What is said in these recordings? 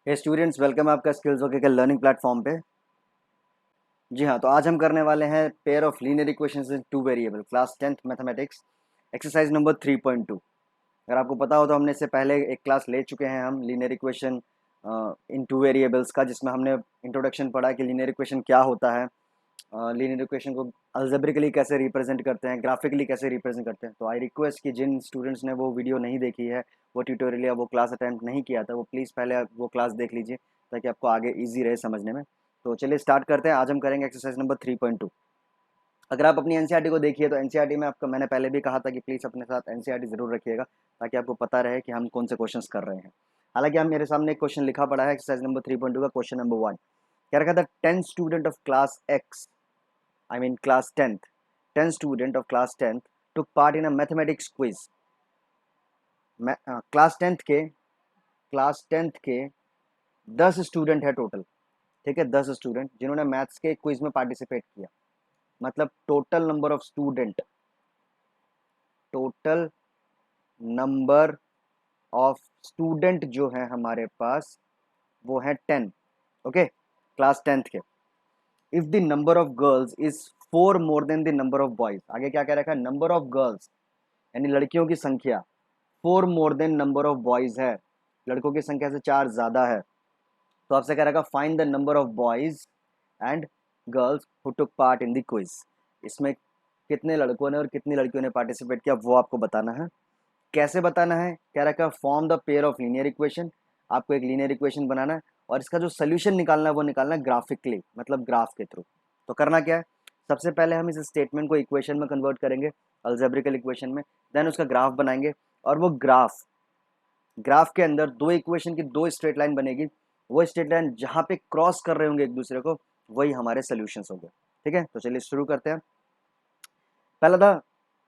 हे students, welcome आपका skills okay के learning platform पे। जी हाँ, तो आज हम करने वाले हैं pair of linear equations in two variable class 10th mathematics exercise number 3.2। अगर आपको पता हो तो हमने इससे पहले एक क्लास ले चुके हैं हम linear equation in two variables का, जिसमें हमने इंट्रोडक्शन पढ़ा कि लीनियर इक्वेशन क्या होता है, लीनियर इक्वेशन को अल्जेब्रिकली कैसे रिप्रेजेंट करते हैं, ग्राफिकली कैसे रिप्रेजेंट करते हैं। तो आई रिक्वेस्ट कि जिन स्टूडेंट्स ने वो वीडियो नहीं देखी है, वो ट्यूटोरियल या वो क्लास अटेम्प्ट नहीं किया था, वो प्लीज़ पहले वो क्लास देख लीजिए ताकि आपको आगे ईजी रहे समझने में। तो चलिए स्टार्ट करते हैं। आज हम करेंगे एक्सरसाइज नंबर 3.2। अगर आप अपनी एनसीईआरटी को देखिए तो एनसीईआरटी में आपका, मैंने पहले भी कहा था कि प्लीज़ अपने साथ एनसीईआरटी ज़रूर रखिएगा ताकि आपको पता रहे कि हम कौन से क्वेश्चंस कर रहे हैं। हालांकि हम, मेरे सामने एक क्वेश्चन लिखा पड़ा है एक्सरसाइज नंबर 3.2 का, क्वेश्चन नंबर 1। क्या रखा था? 10 student of class x, I mean class 10th, 10 student of class 10th took part in a mathematics quiz। Class 10th के 10 स्टूडेंट है टोटल। ठीक है, 10 स्टूडेंट जिन्होंने मैथ्स के क्विज में पार्टिसिपेट किया। मतलब टोटल नंबर ऑफ स्टूडेंट जो है हमारे पास वो है 10। ओके, क्लास 10th के। If the number of girls is 4 more than the number of boys, आगे क्या कह रखा है? नंबर ऑफ गर्ल्स यानी लड़कियों की संख्या 4 more than number of boys है, लड़कों की संख्या से 4 ज्यादा है। तो आपसे कह रहा है find the number of boys and girls who took part in the quiz. इसमें कितने लड़कों ने और कितनी लड़कियों ने पार्टिसिपेट किया वो आपको बताना है। कैसे बताना है? कह रखा है form the pair of linear equation. आपको एक लीनियर इक्वेशन बनाना है और इसका जो सोल्यूशन निकालना है वो निकालना है ग्राफिकली, मतलब ग्राफ के थ्रू। तो करना क्या है? सबसे पहले हम इस स्टेटमेंट को इक्वेशन में कन्वर्ट करेंगे, अलजेब्रिकल इक्वेशन में। देन उसका ग्राफ बनाएंगे और वो ग्राफ के अंदर दो इक्वेशन की दो स्ट्रेट लाइन बनेगी। वो स्ट्रेट लाइन जहां पे क्रॉस कर रहे होंगे एक दूसरे को, वही हमारे सोल्यूशंस होंगे। ठीक है, तो चलिए शुरू करते हैं। पहला था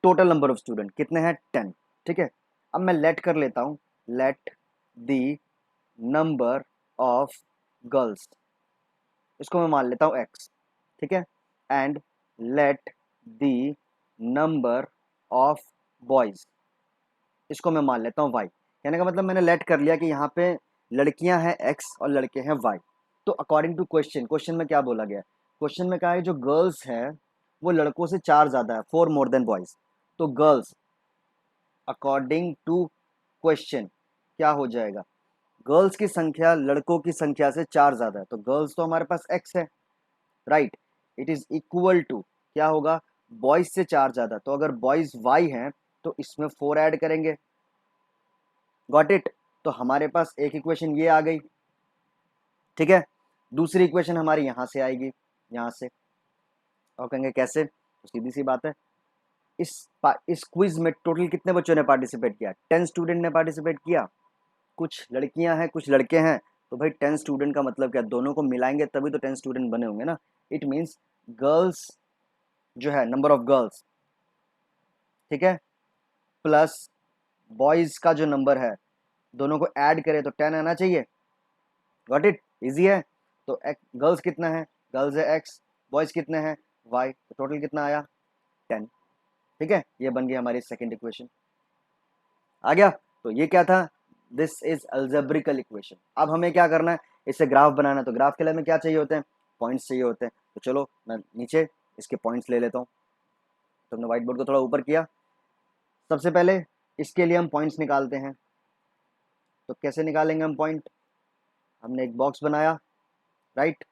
टोटल नंबर ऑफ स्टूडेंट, कितने हैं? 10। ठीक है, अब मैं लेट कर लेता हूं, let the number of girls, इसको मैं मान लेता हूं x। ठीक है, and let the number of boys, इसको मैं मान लेता हूँ y। कहने का मतलब मैंने लेट कर लिया कि यहाँ पे लड़कियां हैं x और लड़के हैं y। तो अकॉर्डिंग टू क्वेश्चन में क्या बोला गया है? क्वेश्चन में कहा है जो गर्ल्स है वो लड़कों से 4 ज्यादा है, 4 मोर देन बॉयज। तो गर्ल्स अकॉर्डिंग टू क्वेश्चन क्या हो जाएगा? गर्ल्स की संख्या लड़कों की संख्या से 4 ज्यादा है, तो गर्ल्स तो हमारे पास x है, right. It is equal to क्या होगा? बॉयज से 4 ज्यादा, तो अगर बॉयज y हैं तो इसमें 4 ऐड करेंगे। Got it? तो हमारे पास एक इक्वेशन ये आ गई। ठीक है, दूसरी इक्वेशन हमारी यहां से आएगी, यहां से। और कहेंगे कैसे? तो सीधी सी बात है, इस इस क्विज में टोटल कितने बच्चों ने पार्टिसिपेट किया? 10 स्टूडेंट ने पार्टिसिपेट किया। कुछ लड़कियां हैं कुछ लड़के हैं, तो भाई 10 स्टूडेंट का मतलब क्या? दोनों को मिलाएंगे तभी तो 10 स्टूडेंट बने होंगे ना। इट मीन्स गर्ल्स जो है, नंबर ऑफ गर्ल्स, ठीक है, प्लस बॉयज का जो नंबर है, दोनों को ऐड करें तो 10 आना चाहिए। Got it? इजी है। तो गर्ल्स कितना है? गर्ल्स है x, बॉयज कितने हैं? y। तो टोटल कितना आया? 10। ठीक है, ये बन गई हमारी सेकंड इक्वेशन। आ गया? तो ये क्या था? This is algebraic equation. अब हमें क्या करना है? इसे ग्राफ बनाना है। तो ग्राफ के लिए हमें क्या चाहिए होते हैं? पॉइंट्स चाहिए होते हैं। तो चलो मैं नीचे इसके पॉइंट्स ले लेता हूँ। तो हमने व्हाइट बोर्ड को थोड़ा ऊपर किया। सबसे पहले इसके लिए हम पॉइंट्स निकालते हैं। तो कैसे निकालेंगे हम पॉइंट? हमने एक बॉक्स बनाया, राइट।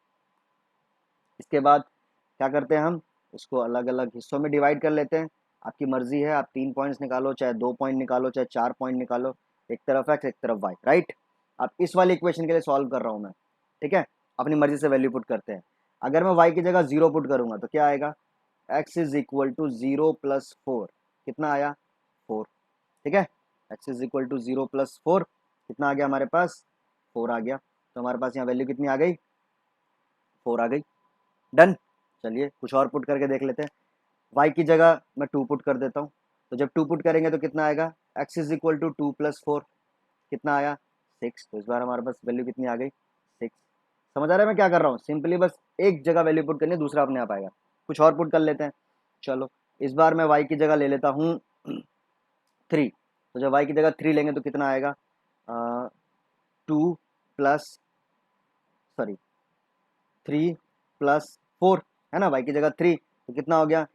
इसके बाद क्या करते हैं? हम इसको अलग अलग हिस्सों में डिवाइड कर लेते हैं। आपकी मर्जी है, आप 3 पॉइंट्स निकालो, चाहे 2 पॉइंट निकालो, चाहे 4 पॉइंट निकालो। एक तरफ एक्स एक तरफ वाई, राइट। अब इस वाली इक्वेशन के लिए सॉल्व कर रहा हूं मैं। ठीक है, अपनी मर्जी से वैल्यू पुट करते हैं। अगर मैं वाई की जगह 0 पुट करूंगा तो क्या आएगा? X is equal to 0 plus 4। कितना आया? 4। ठीक है, x is equal to 0 plus 4, कितना आ गया हमारे पास? 4 आ गया। तो हमारे पास यहाँ वैल्यू कितनी आ गई? 4 आ गई। डन। चलिए कुछ और पुट करके देख लेते हैं। y की जगह मैं 2 पुट कर देता हूँ। तो जब 2 पुट करेंगे तो कितना आएगा? x is equal to 2 plus 4, कितना आया? 6। तो इस बार हमारे पास वैल्यू कितनी आ गई? 6। समझ आ रहा है मैं क्या कर रहा हूँ? सिंपली बस एक जगह वैल्यू पुट करनी है, दूसरा अपने आप आएगा। कुछ और पुट कर लेते हैं। चलो इस बार मैं y की जगह ले लेता हूँ 3। तो जब y की जगह 3 लेंगे तो कितना आएगा? 2 प्लस सॉरी 3 + 4 है ना, वाई की जगह 3, तो कितना हो गया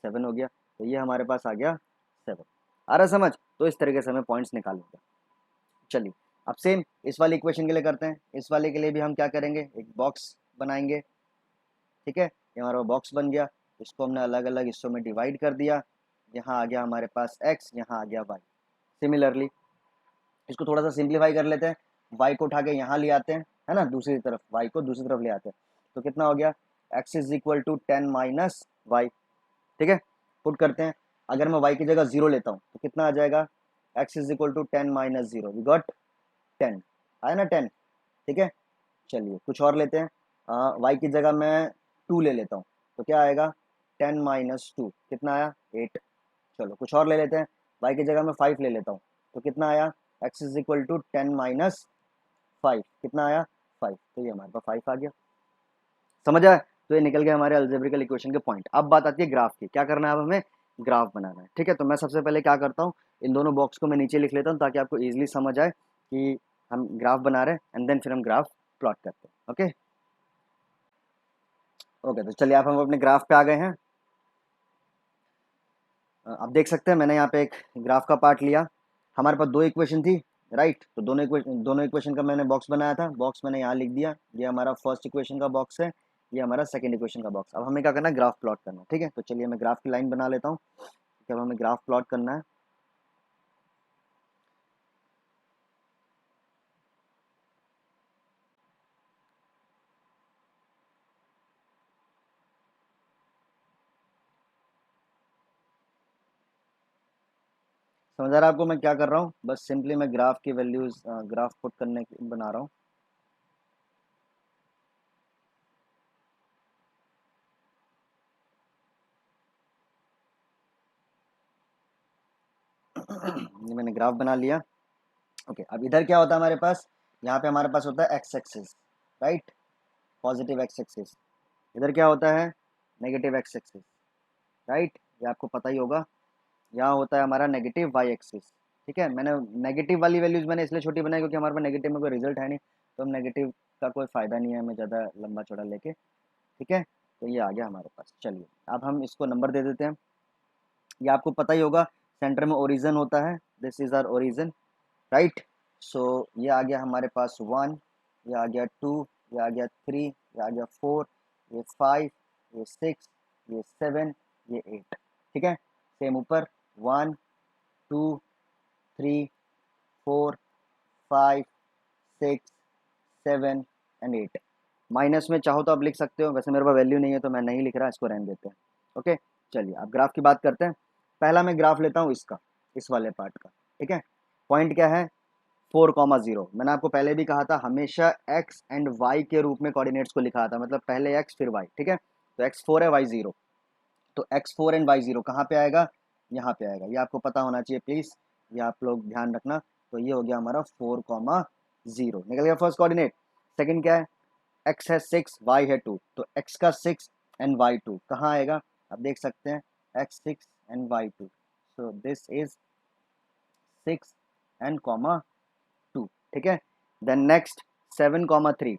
7 हो गया। तो ये हमारे पास आ गया 7। आ रहा समझ? तो इस तरीके से हमें पॉइंट्स निकालेंगे। चलिए अब सेम इस वाले इक्वेशन के लिए करते हैं। इस वाले के लिए भी हम क्या करेंगे, एक बॉक्स बनाएंगे। ठीक है, ये हमारा बॉक्स बन गया। इसको हमने अलग अलग हिस्सों में डिवाइड कर दिया। यहाँ आ गया हमारे पास x, यहाँ आ गया y। सिमिलरली इसको थोड़ा सा सिंप्लीफाई कर लेते हैं। y को उठा के यहाँ ले आते हैं, है ना, दूसरी तरफ y को दूसरी तरफ ले आते हैं। तो कितना हो गया, x = 10 - y। ठीक है, पुट करते हैं। अगर मैं y की जगह 0 लेता हूँ तो कितना आ जाएगा, x = 10 - 0, वी गॉट 10। आया ना 10। ठीक है, चलिए कुछ और लेते हैं। y की जगह मैं 2 ले लेता हूँ तो क्या आएगा, 10 - 2 कितना आया, 8। चलो कुछ और ले लेते हैं। y की जगह मैं 5 ले लेता हूँ तो कितना आया, x = 10 - 5 कितना आया, 5। तो ये हमारे पास 5 आ गया। समझ आया? तो ये निकल गया हमारे अलजेब्रिकल इक्वेशन के पॉइंट। अब बात आती है ग्राफ की। क्या करना है, अब हमें ग्राफ बनाना है। ठीक है, तो मैं सबसे पहले क्या करता हूँ, इन दोनों बॉक्स को मैं नीचे लिख लेता हूँ ताकि आपको ईजिली समझ आए कि हम ग्राफ बना रहे हैं, एंड देन फिर हम ग्राफ प्लॉट करते हैं। ओके ओके, तो चलिए आप हम अपने ग्राफ पे आ गए हैं। आप देख सकते हैं मैंने यहाँ पे एक ग्राफ का पार्ट लिया। हमारे पास दो इक्वेशन थी, राइट। तो दोनों इक्वेशन का मैंने बॉक्स बनाया था। बॉक्स मैंने यहाँ लिख दिया, ये हमारा फर्स्ट इक्वेशन का बॉक्स है, ये हमारा सेकंड इक्वेशन का बॉक्स। अब हमें क्या करना है, ग्राफ प्लॉट करना है। ठीक है, तो चलिए मैं ग्राफ की लाइन बना लेता हूँ। अब हमें ग्राफ प्लॉट करना है। समझ आ रहा है आपको मैं क्या कर रहा हूँ? बस सिंपली मैं ग्राफ की वैल्यूज ग्राफ पुट करने की बना रहा हूँ। ये मैंने ग्राफ बना लिया। ओके, अब इधर क्या होता है हमारे पास, यहाँ पे हमारे पास होता है x axis, right, positive x axis. इधर क्या होता है, नेगेटिव एक्स एक्सिस, राइट, ये आपको पता ही होगा। यहाँ होता है हमारा नेगेटिव वाई एक्सिस। ठीक है, मैंने नेगेटिव वाली वैल्यूज मैंने इसलिए छोटी बनाई क्योंकि हमारे पास नेगेटिव में कोई रिजल्ट है नहीं, तो हम नेगेटिव का कोई फ़ायदा नहीं है हमें ज़्यादा लंबा चौड़ा लेके। ठीक है, तो ये आ गया हमारे पास। चलिए अब हम इसको नंबर दे देते हैं। ये आपको पता ही होगा, सेंटर में ओरिजन होता है, this is our origin, right. So ये आ गया हमारे पास 1, ये आ गया 2, ये आ गया 3, ये आ गया 4, ये 5, ये 6, ये 7, ये 8। ठीक है, सेम ऊपर 1 2 3 4 5 6 7 एंड 8। माइनस में चाहो तो आप लिख सकते हो, वैसे मेरे पास वैल्यू नहीं है तो मैं नहीं लिख रहा, इसको रहने देते हैं। ओके, चलिए अब ग्राफ की बात करते हैं। पहला मैं ग्राफ लेता हूँ इसका, इस वाले पार्ट का। ठीक है, पॉइंट क्या है, 4,0। मैंने आपको पहले भी कहा था हमेशा एक्स एंड वाई के रूप में कोऑर्डिनेट्स को लिखा था, मतलब पहले एक्स फिर वाई। ठीक है, तो x4 है y0, तो x4 एंड y0 कहाँ पे आएगा, यहाँ पे आएगा। ये आपको पता होना चाहिए प्लीज, ये आप लोग ध्यान रखना। तो ये हो गया हमारा 4,0, निकल गया फर्स्ट कोऑर्डिनेट। सेकंड क्या है, x है 6, y है 2, तो x का 6 एंड y2 कहाँ आएगा, आप देख सकते हैं x6 and y2, so this is 6 and comma 2। ठीक है, देन नेक्स्ट 7,3,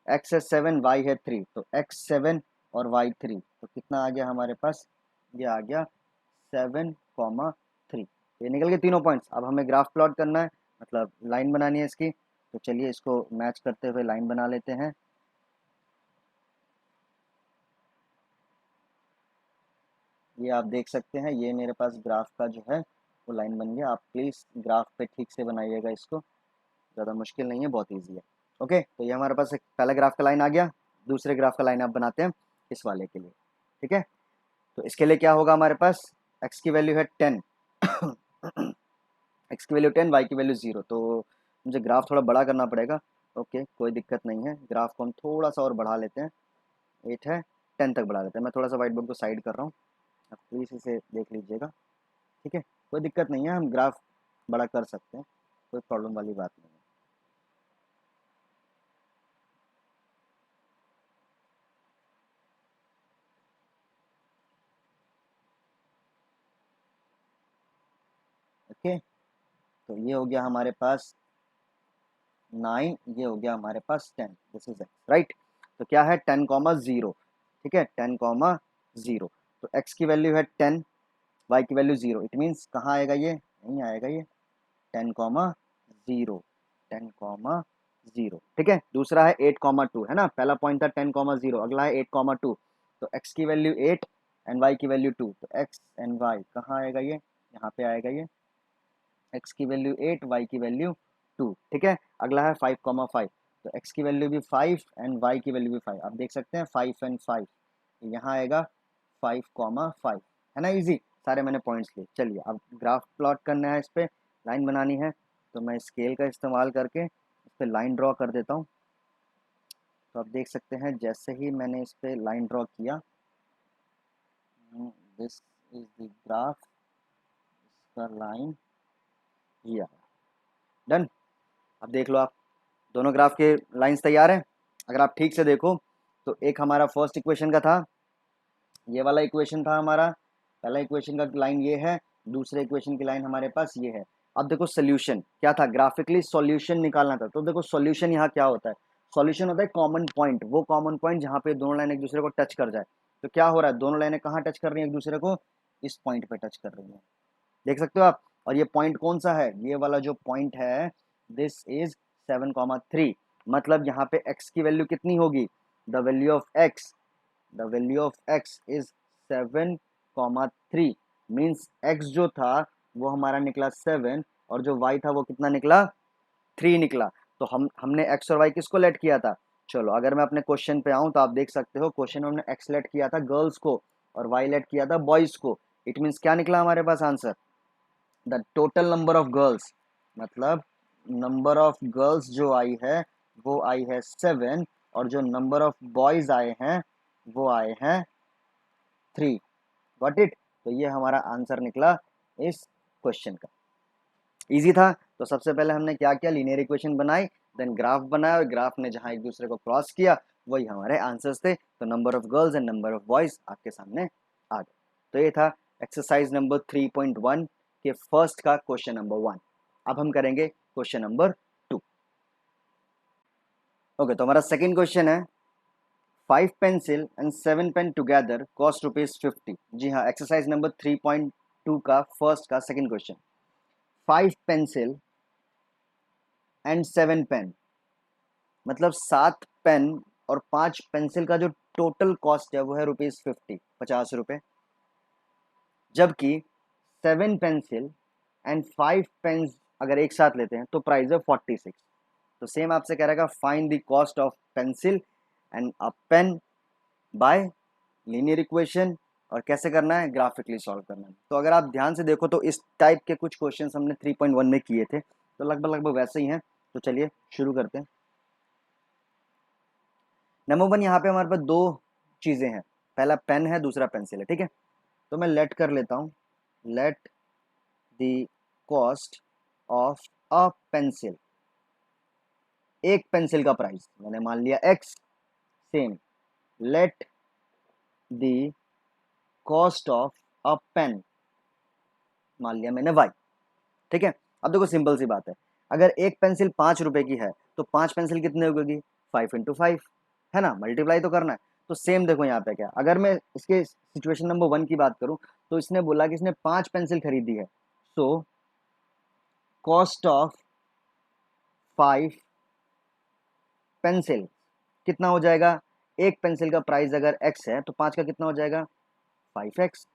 x है 7, y है 3, तो x7 और y3, तो कितना आ गया हमारे पास, ये आ गया 7,3। ये निकल गए तीनों पॉइंट्स। अब हमें ग्राफ प्लॉट करना है, मतलब लाइन बनानी है इसकी। तो चलिए इसको मैच करते हुए लाइन बना लेते हैं। ये आप देख सकते हैं, ये मेरे पास ग्राफ का जो है वो लाइन बन गया। आप प्लीज़ ग्राफ पे ठीक से बनाइएगा इसको, ज़्यादा मुश्किल नहीं है, बहुत ईजी है। ओके, तो ये हमारे पास एक पहला ग्राफ का लाइन आ गया। दूसरे ग्राफ का लाइन आप बनाते हैं इस वाले के लिए। ठीक है, तो इसके लिए क्या होगा हमारे पास, एक्स की वैल्यू है 10 एक्स की वैल्यू 10, वाई की वैल्यू 0, तो मुझे ग्राफ थोड़ा बड़ा करना पड़ेगा। ओके, कोई दिक्कत नहीं है, ग्राफ को हम थोड़ा सा और बढ़ा लेते हैं। 8 है, 10 तक बढ़ा लेते हैं। मैं थोड़ा सा व्हाइट बोर्ड को साइड कर रहा हूँ, आप प्लीज़ इसे देख लीजिएगा। ठीक है, कोई दिक्कत नहीं है, हम ग्राफ बड़ा कर सकते हैं, कोई प्रॉब्लम वाली बात नहीं है। ओके, तो ये हो गया हमारे पास 9, ये हो गया हमारे पास 10, दिस इज एक्स, राइट। तो क्या है 10,0, ठीक है 10,0। तो एक्स की वैल्यू है 10, वाई की वैल्यू 0, इट मीन्स कहाँ आएगा, ये नहीं आएगा, ये 10,0, 10,0, ठीक है। दूसरा है 8,2, है ना, पहला पॉइंट था 10,0, अगला है 8,2। तो x की वैल्यू 8 एंड y की वैल्यू 2, तो x एंड y कहाँ आएगा, ये यहाँ पे आएगा, ये x की वैल्यू 8, y की वैल्यू 2, ठीक है। अगला है 5,5, तो x की वैल्यू भी 5 एंड y की वैल्यू भी 5, आप देख सकते हैं 5 एंड 5, यहाँ आएगा 5,5, है ना, इजी। सारे मैंने पॉइंट्स लिए। चलिए अब ग्राफ प्लॉट करना है, इस पर लाइन बनानी है, तो मैं स्केल का इस्तेमाल करके इस पर लाइन ड्रॉ कर देता हूँ। तो आप देख सकते हैं जैसे ही मैंने इस पर लाइन ड्रॉ किया, दिस इज द ग्राफ, इसका लाइन ये आया, डन। अब देख लो आप, दोनों ग्राफ के लाइंस तैयार हैं। अगर आप ठीक से देखो तो एक हमारा फर्स्ट इक्वेशन का था, ये वाला इक्वेशन था हमारा, पहला इक्वेशन का लाइन ये है, दूसरे इक्वेशन की लाइन हमारे पास ये है। अब देखो सोल्यूशन क्या था, ग्राफिकली सॉल्यूशन निकालना था। तो देखो सॉल्यूशन यहाँ क्या होता है, सॉल्यूशन होता है कॉमन पॉइंट, वो कॉमन पॉइंट जहाँ पे दोनों लाइन एक दूसरे को टच कर जाए। तो क्या हो रहा है, दोनों लाइनें कहाँ टच कर रही हैं एक दूसरे को, इस पॉइंट पे टच कर रही हैं, देख सकते हो आप। और ये पॉइंट कौन सा है, ये वाला जो पॉइंट है, दिस इज 7,3। मतलब यहाँ पे x की वैल्यू कितनी होगी, the value of x, the value of x is 7,3, means x जो था वो हमारा निकला 7 और जो y था वो कितना निकला, 3 निकला। तो हमने x और y किसको लेट किया था। चलो अगर मैं अपने क्वेश्चन पे आऊं तो आप देख सकते हो क्वेश्चन में हमने x लेट किया था गर्ल्स को और y लेट किया था बॉयज को। इट मीन्स क्या निकला हमारे पास answer, the total number of girls, मतलब नंबर ऑफ गर्ल्स जो आई है वो आई है 7 और जो नंबर ऑफ बॉयज आए हैं वो आए हैं 3। Got it. तो ये हमारा आंसर निकला इस क्वेश्चन का, इजी था। तो सबसे पहले हमने क्या किया, लीनियर इक्वेशन बनाई, देन ग्राफ बनाया और ग्राफ ने जहां एक दूसरे को क्रॉस किया वही हमारे आंसर्स थे। तो number of girls and number of boys आपके सामने आ गए। तो ये था एक्सरसाइज नंबर 3.1 के फर्स्ट का क्वेश्चन नंबर 1। अब हम करेंगे क्वेश्चन नंबर 2। ओके, तो हमारा सेकेंड क्वेश्चन है 5 pencil and 7 pen together cost ₹50। जी हाँ, एक्सरसाइज नंबर 3.2 का फर्स्ट का second question. 5 pencil and 7 pen, मतलब 7 पेन और 5 पेंसिल का जो टोटल कॉस्ट है वो है ₹50, 50 रुपये। जबकि 7 पेंसिल एंड 5 पेन अगर एक साथ लेते हैं तो प्राइस है 46। तो सेम आपसे कह रहेगा find the cost of pencil and a pen by linear equation, और कैसे करना है, ग्राफिकली सॉल्व करना है। तो अगर आप ध्यान से देखो तो इस टाइप के कुछ क्वेश्चंस हमने 3.1 में किए थे, तो लगभग लगभग वैसे ही हैं। तो चलिए शुरू करते हैं। नंबर 1, यहाँ पे हमारे पास दो चीज़ें हैं, पहला पेन है दूसरा पेंसिल है, ठीक है। तो मैं लेट कर लेता हूँ, let the cost of a pencil, एक पेंसिल का प्राइस मैंने मान लिया x, same let the cost of a pen मान लिया मैंने y, ठीक है। अब देखो सिंपल सी बात है, अगर एक पेंसिल 5 रुपए की है तो 5 पेंसिल कितने होगी, 5 × 5, है ना, मल्टीप्लाई तो करना है। तो सेम देखो यहाँ पे क्या, अगर मैं इसके सिचुएशन नंबर 1 की बात करूं तो इसने बोला कि इसने 5 पेंसिल खरीदी है, सो कॉस्ट ऑफ 5 पेंसिल कितना हो जाएगा, एक पेंसिल का प्राइस अगर x है तो 5 का कितना हो जाएगा 5x,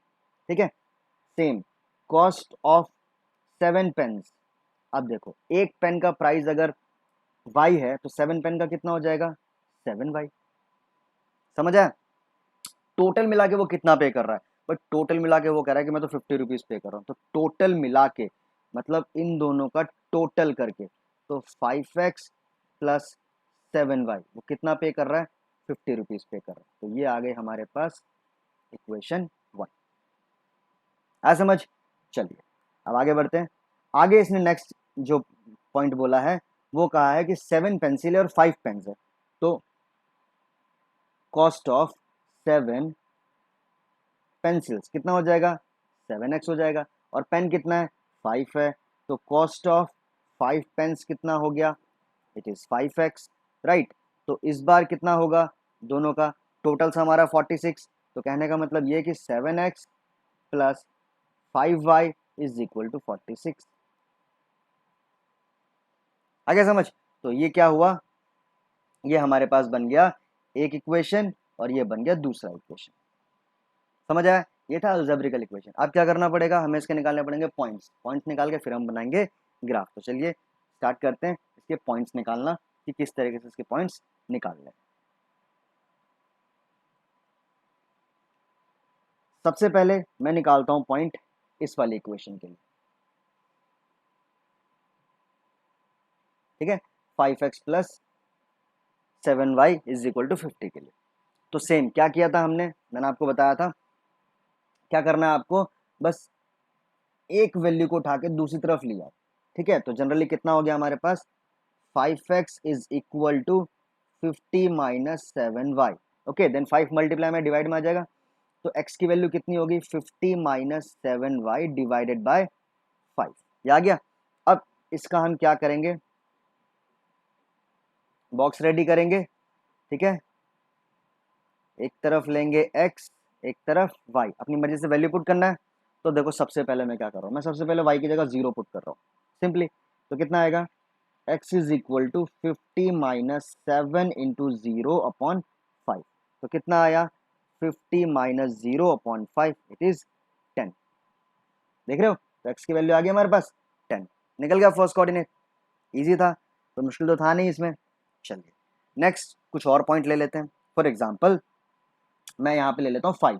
ठीक है। सेम कॉस्ट ऑफ 7 पेन्स, अब देखो एक पेन का प्राइस अगर y है तो 7 पेन का कितना हो जाएगा 7y, समझ आया। टोटल मिला के वो कितना पे कर रहा है, बट टोटल मिला के वो कह रहा है कि मैं तो 50 रुपीज पे कर रहा हूँ। तो टोटल मिला के मतलब इन दोनों का टोटल करके, तो 5x प्लस 7y वो कितना पे कर रहा है, 50 रुपीज पे कर रहा है। तो ये आ गए हमारे पास इक्वेशन 1। आ समझ। चलिए अब आगे बढ़ते हैं। आगे इसने नेक्स्ट जो पॉइंट बोला है वो कहा है कि 7 पेंसिल है और 5 पेन्स है, तो कॉस्ट ऑफ 7 पेंसिल्स कितना हो जाएगा 7x हो जाएगा, और पेन कितना है 5 है, तो कॉस्ट ऑफ 5 पेन्स कितना हो गया इट इज 5x, राइट। तो इस बार कितना होगा दोनों का टोटल से हमारा 46। तो कहने का मतलब ये कि 7x plus 5y is equal to 46। आगे समझ। तो ये क्या हुआ, ये हमारे पास बन गया एक इक्वेशन और ये बन गया दूसरा इक्वेशन। समझ आया, ये था अलजेब्रिकल इक्वेशन। अब क्या करना पड़ेगा, हमें इसके निकालने पड़ेंगे पॉइंट्स। पॉइंट्स निकाल के फिर हम बनाएंगे ग्राफ। तो चलिए स्टार्ट करते हैं इसके पॉइंट्स निकालना कि किस तरीके से इसके पॉइंट्स निकालने हैं। सबसे पहले मैं निकालता हूं पॉइंट इस वाली इक्वेशन के लिए, ठीक है, 5x plus 7y is equal to 50 के लिए। तो सेम क्या किया था हमने, मैंने आपको बताया था क्या करना है आपको, बस एक वैल्यू को उठा के दूसरी तरफ लिया, ठीक है। तो जनरली कितना हो गया हमारे पास, 5x is equal to 50 minus 7y। Okay, then 5 multiply में डिवाइड में आ जाएगा। तो x की वैल्यू कितनी होगी, 50 माइनस 7y डिवाइडेड बाय 5। ये आ गया। अब इसका हम क्या करेंगे, बॉक्स रेडी करेंगे, ठीक है। एक तरफ लेंगे x, एक तरफ y, अपनी मर्जी से वैल्यू पुट करना है। तो देखो सबसे पहले मैं क्या कर रहा हूँ, मैं सबसे पहले y की जगह 0 पुट कर रहा हूँ सिंपली। तो कितना आएगा, x is equal to 50 minus 7 into 0 upon 5। तो कितना आया, 50 माइनस 0 अपॉन 5, इट इज 10। देख रहे हो, तो x की वैल्यू आ गई हमारे पास 10, निकल गया फर्स्ट कोऑर्डिनेट। इजी था, तो मुश्किल तो था नहीं इसमें। चलिए नेक्स्ट कुछ और पॉइंट ले लेते हैं। फॉर एग्जाम्पल मैं यहाँ पे ले लेता हूँ 5,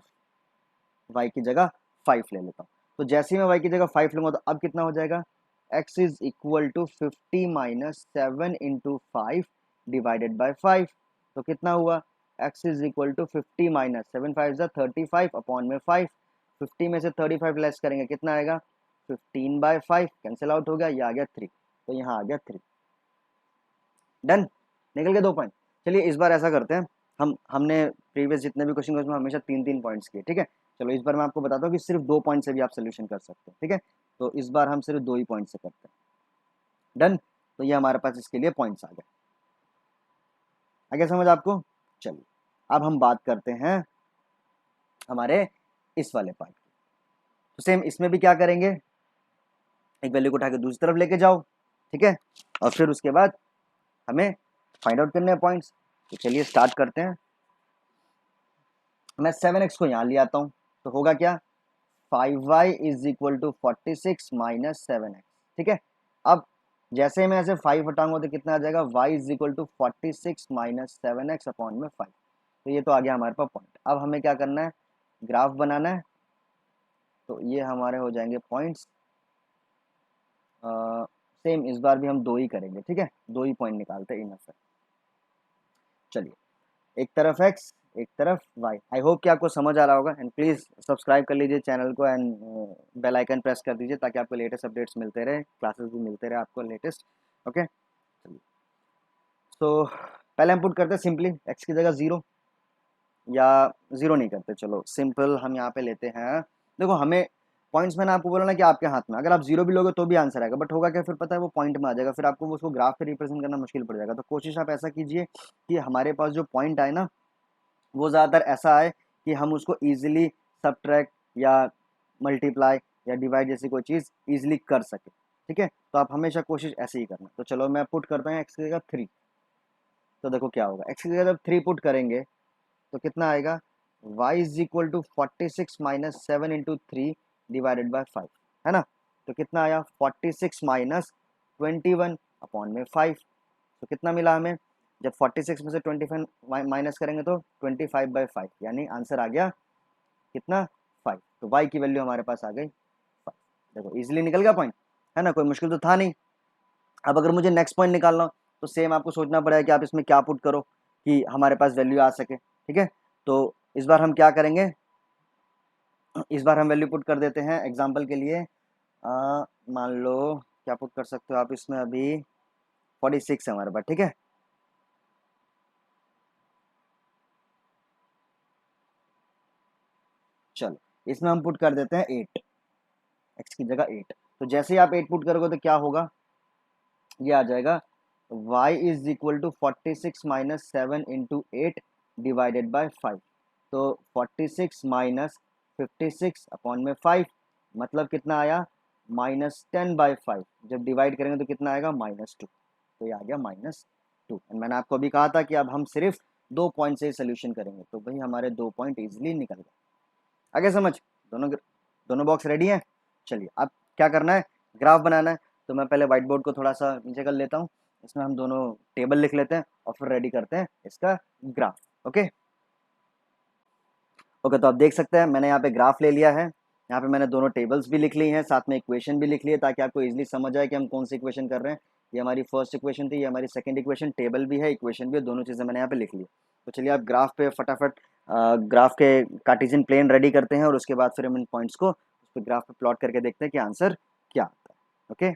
y की जगह 5 ले लेता हूँ। तो जैसे ही मैं y की जगह 5 लूंगा तो अब कितना हो जाएगा, x is equal to 50 minus 7 into 5 divided by 5। तो कितना हुआ, x is equal to 50 minus 7 5 जा 35 अपॉन में 5। 50 में से 35 लेस करेंगे कितना आएगा, 15/5 कैंसिल आउट हो गया, ये आ गया 3। तो यहाँ आ गया 3। डन, निकल गए 2 पॉइंट। चलिए इस बार ऐसा करते हैं, हमने प्रीवियस जितने भी क्वेश्चन उसमें हमेशा 3-3 पॉइंट्स किए, ठीक है। चलो इस बार मैं आपको बताता हूँ कि सिर्फ 2 पॉइंट से भी आप सोल्यूशन कर सकते हैं, ठीक है। तो इस बार हम सिर्फ 2 ही पॉइंट से करते हैं। डन, तो ये हमारे पास इसके लिए पॉइंट्स आ गए। आगे समझ आपको। चलिए अब हम बात करते हैं हमारे इस वाले पार्ट की। तो सेम इसमें भी क्या करेंगे, एक वैल्यू को उठा के दूसरी तरफ लेके जाओ, ठीक है, और फिर उसके बाद हमें फाइंड आउट करने हैं पॉइंट्स। तो चलिए स्टार्ट करते हैं। मैं 7x को यहाँ ले आता हूँ, तो होगा क्या, 5y is equal to 46 minus 7x, ठीक है। अब जैसे मैं ऐसे 5 हटाऊंगा तो कितना आ जाएगा, y is equal to 46 minus 7x upon में 5। तो ये तो आ गया हमारे पास पॉइंट। अब हमें क्या करना है, ग्राफ बनाना है। तो ये हमारे हो जाएंगे पॉइंट्स। सेम इस बार भी हम 2 ही करेंगे, ठीक है, 2 ही पॉइंट निकालते हैं इनफ है। चलिए एक तरफ x एक तरफ y। आई होप कि आपको समझ आ रहा होगा, एंड प्लीज़ सब्सक्राइब कर लीजिए चैनल को एंड बेल आइकन प्रेस कर दीजिए ताकि आपको लेटेस्ट अपडेट्स मिलते रहे, क्लासेस भी मिलते रहे आपको लेटेस्ट। ओके, तो पहले हम पुट करते हैं सिंपली x की जगह 0, या 0 नहीं करते, चलो सिंपल हम यहाँ पे लेते हैं। देखो हमें पॉइंट्स मैंने आपको बोला ना कि आपके हाथ में, अगर आप 0 भी लोगे तो भी आंसर आएगा, बट होगा क्या फिर पता है, वो पॉइंट में आ जाएगा, फिर आपको उसको ग्राफ पे रिप्रेजेंट करना मुश्किल पड़ जाएगा। तो कोशिश आप ऐसा कीजिए कि हमारे पास जो पॉइंट आए ना वो ज़्यादातर ऐसा आए कि हम उसको ईजिली सब्ट्रैक्ट या मल्टीप्लाई या डिवाइड जैसी कोई चीज़ ईजिली कर सके, ठीक है। तो आप हमेशा कोशिश ऐसे ही करना। तो चलो मैं पुट करता हूँ एक्स की जगह 3। तो देखो क्या होगा, एक्स की जगह जब 3 पुट करेंगे तो कितना आएगा, y is equal to 46 minus 7 into 3 divided by 5, है ना। तो कितना आया, 46 माइनस 21 अपॉन में 5। तो कितना मिला हमें, जब 46 में से 25 माइनस करेंगे तो 25/5, यानी आंसर आ गया कितना, 5। तो y की वैल्यू हमारे पास आ गई 5। देखो इजीली निकल गया पॉइंट, है ना, कोई मुश्किल तो था नहीं। अब अगर मुझे नेक्स्ट पॉइंट निकालना हो तो सेम आपको सोचना पड़ेगा कि आप इसमें क्या पुट करो कि हमारे पास वैल्यू आ सके, ठीक है। तो इस बार हम क्या करेंगे, इस बार हम वैल्यू पुट कर देते हैं एग्जांपल के लिए। मान लो क्या पुट कर सकते हो आप इसमें, अभी 46 है हमारे पास, ठीक है। चलो इसमें हम पुट कर देते हैं 8, एक्स की जगह 8। तो जैसे ही आप 8 पुट करोगे तो क्या होगा, ये आ जाएगा y is equal to 46 minus 7 into 8 divided by 5। तो 46 माइनस 56 अपॉन में 5, मतलब कितना आया, -10/5। जब डिवाइड करेंगे तो कितना आएगा, -2। तो ये आ गया -2। एंड मैंने आपको अभी कहा था कि अब हम सिर्फ 2 पॉइंट से सोल्यूशन करेंगे, तो भाई हमारे 2 पॉइंट इजीली निकल गए। आगे समझ, दोनों दोनों बॉक्स रेडी हैं। चलिए अब क्या करना है, ग्राफ बनाना है। तो मैं पहले व्हाइट बोर्ड को थोड़ा सा नीचे कर लेता हूँ, इसमें हम दोनों टेबल लिख लेते हैं और फिर रेडी करते हैं इसका ग्राफ। ओके ओके, तो आप देख सकते हैं मैंने यहाँ पे ग्राफ ले लिया है। यहाँ पे मैंने दोनों टेबल्स भी लिख ली हैं, साथ में इक्वेशन भी लिख ली है, ताकि आपको इजीली समझ आए कि हम कौन सी इक्वेशन कर रहे हैं। ये हमारी फर्स्ट इक्वेशन थी, ये हमारी सेकंड इक्वेशन, टेबल भी है, इक्वेशन भी है, दोनों चीज़ें मैंने यहाँ पे लिख ली। तो चलिए आप ग्राफ पे फटाफट ग्राफ के कार्टेशियन प्लेन रेडी करते हैं और उसके बाद फिर हम इन पॉइंट्स को उस पर ग्राफ पे प्लॉट करके देखते हैं कि आंसर क्या आता है। ओके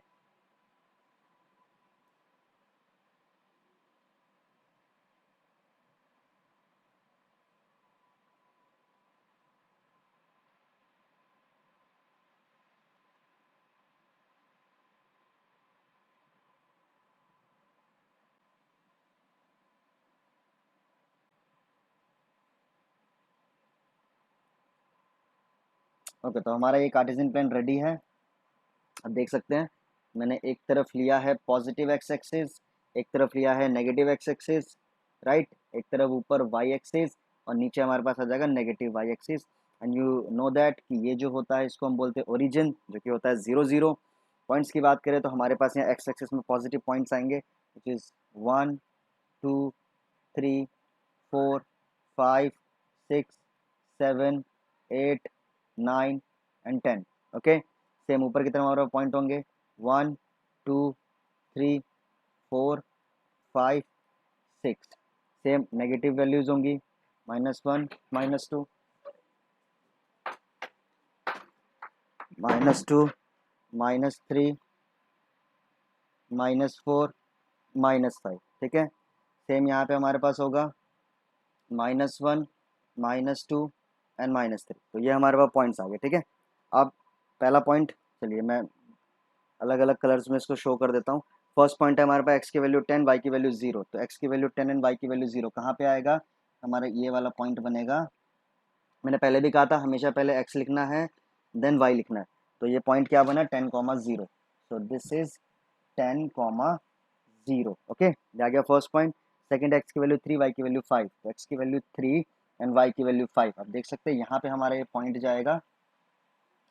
ओके, तो हमारा ये कार्टेशियन प्लेन रेडी है। अब देख सकते हैं मैंने एक तरफ लिया है पॉजिटिव एक्स एक्सिस, एक तरफ लिया है नेगेटिव एक्स एक्सिस, राइट। एक तरफ ऊपर वाई एक्सिस और नीचे हमारे पास आ जाएगा negative Y axis. And you know that कि ये जो होता है इसको हम बोलते हैं ओरिजिन, जो कि होता है 0 0। पॉइंट्स की बात करें तो हमारे पास यहाँ एक्स एक्सिस में पॉजिटिव पॉइंट्स आएंगे, which is 1 2 3 4 5 6 7 8 9 and 10। Okay, same ऊपर की तरफ हमारे पॉइंट होंगे 1 2 3 4 5 6। सेम नेगेटिव वैल्यूज होंगी, -1 -2 -2 -3 -4 -5। ठीक है, सेम यहाँ पे हमारे पास होगा -1 -2 एंड -3। तो ये हमारे पास पॉइंट्स आ गए। ठीक है, अब पहला पॉइंट, चलिए मैं अलग अलग कलर्स में इसको शो कर देता हूँ। फर्स्ट पॉइंट है हमारे पास एक्स की वैल्यू 10, वाई की वैल्यू 0। तो एक्स की वैल्यू 10 एंड वाई की वैल्यू 0 कहाँ पे आएगा, हमारा ये वाला पॉइंट बनेगा। मैंने पहले भी कहा था हमेशा पहले एक्स लिखना है देन वाई लिखना है। तो ये पॉइंट क्या बना, 10,0। So this is 10,0। ओके, ये आ गया फर्स्ट पॉइंट। सेकंड, एक्स की वैल्यू 3, वाई की वैल्यू 5। तो एक्स की वैल्यू 3 एंड वाई की वैल्यू 5। आप देख सकते हैं यहाँ पे हमारा ये पॉइंट जाएगा,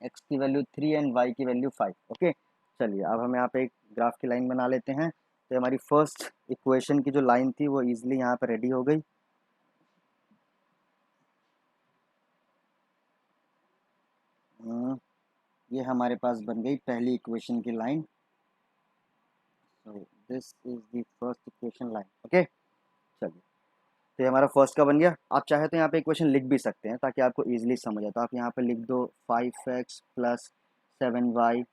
एक्स की वैल्यू 3 एंड वाई की वैल्यू 5। ओके, चलिए अब हम यहाँ पे एक ग्राफ की लाइन बना लेते हैं। तो हमारी फर्स्ट इक्वेशन की जो लाइन थी वो इजीली यहाँ पे रेडी हो गई। ये हमारे पास बन गई पहली इक्वेशन की line. So this is the first equation line. Okay, चलिए तो ये हमारा फर्स्ट का बन गया। आप चाहे तो यहाँ पे इक्वेशन लिख भी सकते हैं ताकि आपको इजीली समझ आए। तो आप यहाँ पे लिख दो 5x plus 7y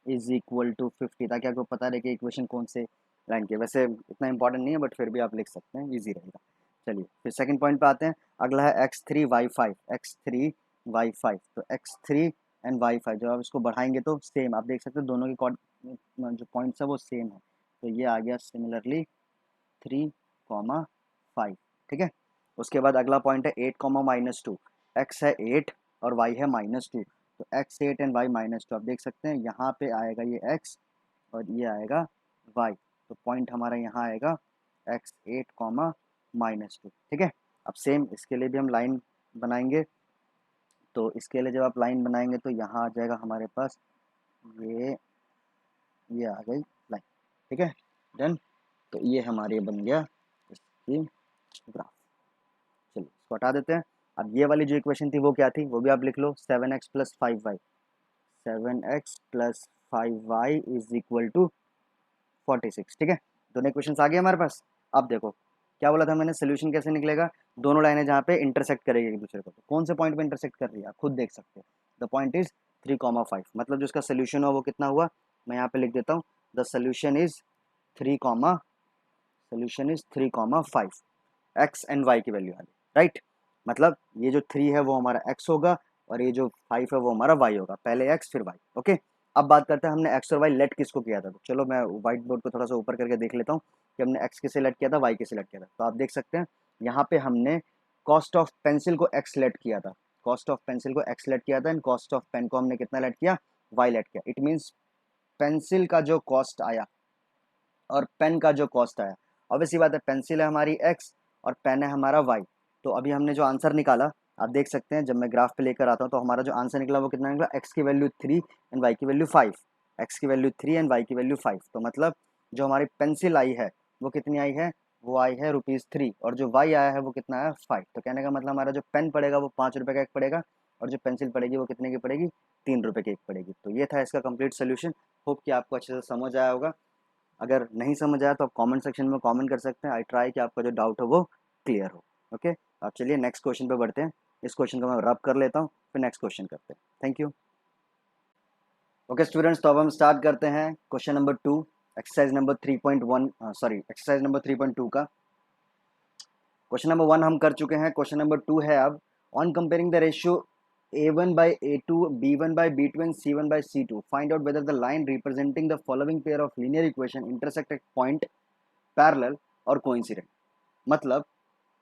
is equal to 50, ताकि आपको पता रहे कि इक्वेशन कौन से लाइन की है। वैसे इतना इंपॉर्टेंट नहीं है बट फिर भी आप लिख सकते हैं, ईजी रहेगा। चलिए फिर सेकंड पॉइंट पे आते हैं। अगला है x3y5, x3y5। तो x3 एंड y5 जब आप इसको बढ़ाएंगे तो सेम आप देख सकते हैं दोनों के जो पॉइंट्स है वो सेम है। तो ये आ गया सिमिलरली 3,5। ठीक है, उसके बाद अगला पॉइंट है 8, -2। एक्स है 8 और वाई है -2। तो एक्स 8 एंड वाई -2। आप देख सकते हैं यहाँ पे आएगा ये एक्स और ये आएगा वाई। तो पॉइंट हमारा यहाँ आएगा x8, -2। ठीक है, अब सेम इसके लिए भी हम लाइन बनाएंगे। तो इसके लिए जब आप लाइन बनाएंगे तो यहाँ आ जाएगा हमारे पास ये ये आ गई लाइन। ठीक है, डन। तो ये हमारे बन गया इसकी ग्राफ। चलिए इसको हटा देते हैं। अब ये वाली जो इक्वेशन थी वो क्या थी, वो भी आप लिख लो, 7x plus 5y। 7x plus 5y is equal to 46। ठीक है, दोनों इक्वेशन आ गए हमारे पास। अब देखो क्या बोला था मैंने, सोल्यूशन कैसे निकलेगा, दोनों लाइनें जहाँ पे इंटरसेक्ट करेगी एक दूसरे को। तो कौन से पॉइंट पे इंटरसेक्ट कर रही है आप खुद देख सकते हो। The point is 3,5। मतलब जो इसका सोल्यूशन हुआ वो कितना हुआ, मैं यहाँ पे लिख देता हूँ, the solution is 3,5। X and Y की वैल्यू आ गई, राइट। मतलब ये जो 3 है वो हमारा एक्स होगा और ये जो 5 है वो हमारा वाई होगा, पहले एक्स फिर वाई। ओके, अब बात करते हैं हमने एक्स और वाई लेट किसको किया था। तो चलो मैं व्हाइट बोर्ड को थोड़ा सा ऊपर करके देख लेता हूँ कि हमने एक्स किसे लेट किया था, वाई किसे लेट किया था। तो आप देख सकते हैं यहाँ पे हमने कॉस्ट ऑफ पेंसिल को एक्स लेट किया था, कॉस्ट ऑफ पेंसिल को एक्स लेट किया था, एंड कॉस्ट ऑफ पेन को हमने कितना लेट किया, वाई लेट किया। इट मीन्स पेंसिल का जो कॉस्ट आया और पेन का जो कॉस्ट आया, ऑब्वियसली बात है पेंसिल है हमारी एक्स और पेन है हमारा वाई। तो अभी हमने जो आंसर निकाला आप देख सकते हैं, जब मैं ग्राफ पे लेकर आता हूँ तो हमारा जो आंसर निकला वो कितना निकला, एक्स की वैल्यू 3 एंड वाई की वैल्यू 5, एक्स की वैल्यू 3 एंड वाई की वैल्यू 5। तो मतलब जो हमारी पेंसिल आई है वो कितनी आई है, वो आई है ₹3, और जो वाई आया है वो कितना आया 5। तो कहने का मतलब हमारा जो पेन पड़ेगा वो 5 रुपये का एक पड़ेगा, और जो पेंसिल पड़ेगी वो कितने की पड़ेगी, 3 रुपये की एक पड़ेगी। तो ये था इसका कंप्लीट सोल्यूशन। होप कि आपको अच्छे से समझ आया होगा। अगर नहीं समझ आया तो आप कमेंट सेक्शन में कमेंट कर सकते हैं। आई ट्राई कि आपका जो डाउट हो वो क्लियर हो। ओके, अब चलिए नेक्स्ट क्वेश्चन पे बढ़ते हैं। इस क्वेश्चन को मैं रब कर लेता हूँ, फिर नेक्स्ट क्वेश्चन करते हैं। Thank you. ओके स्टूडेंट्स, तो अब हम स्टार्ट करते हैं question number 2, exercise number 3.1, sorry exercise number 3.2 का। क्वेश्चन नंबर 1 हम कर चुके हैं, क्वेश्चन नंबर 2 है अब, on comparing the ratio a1/a2, b1/b2 and c1/c2, find out whether the line representing the following pair of linear equation intersect at point parallel और coincident. मतलब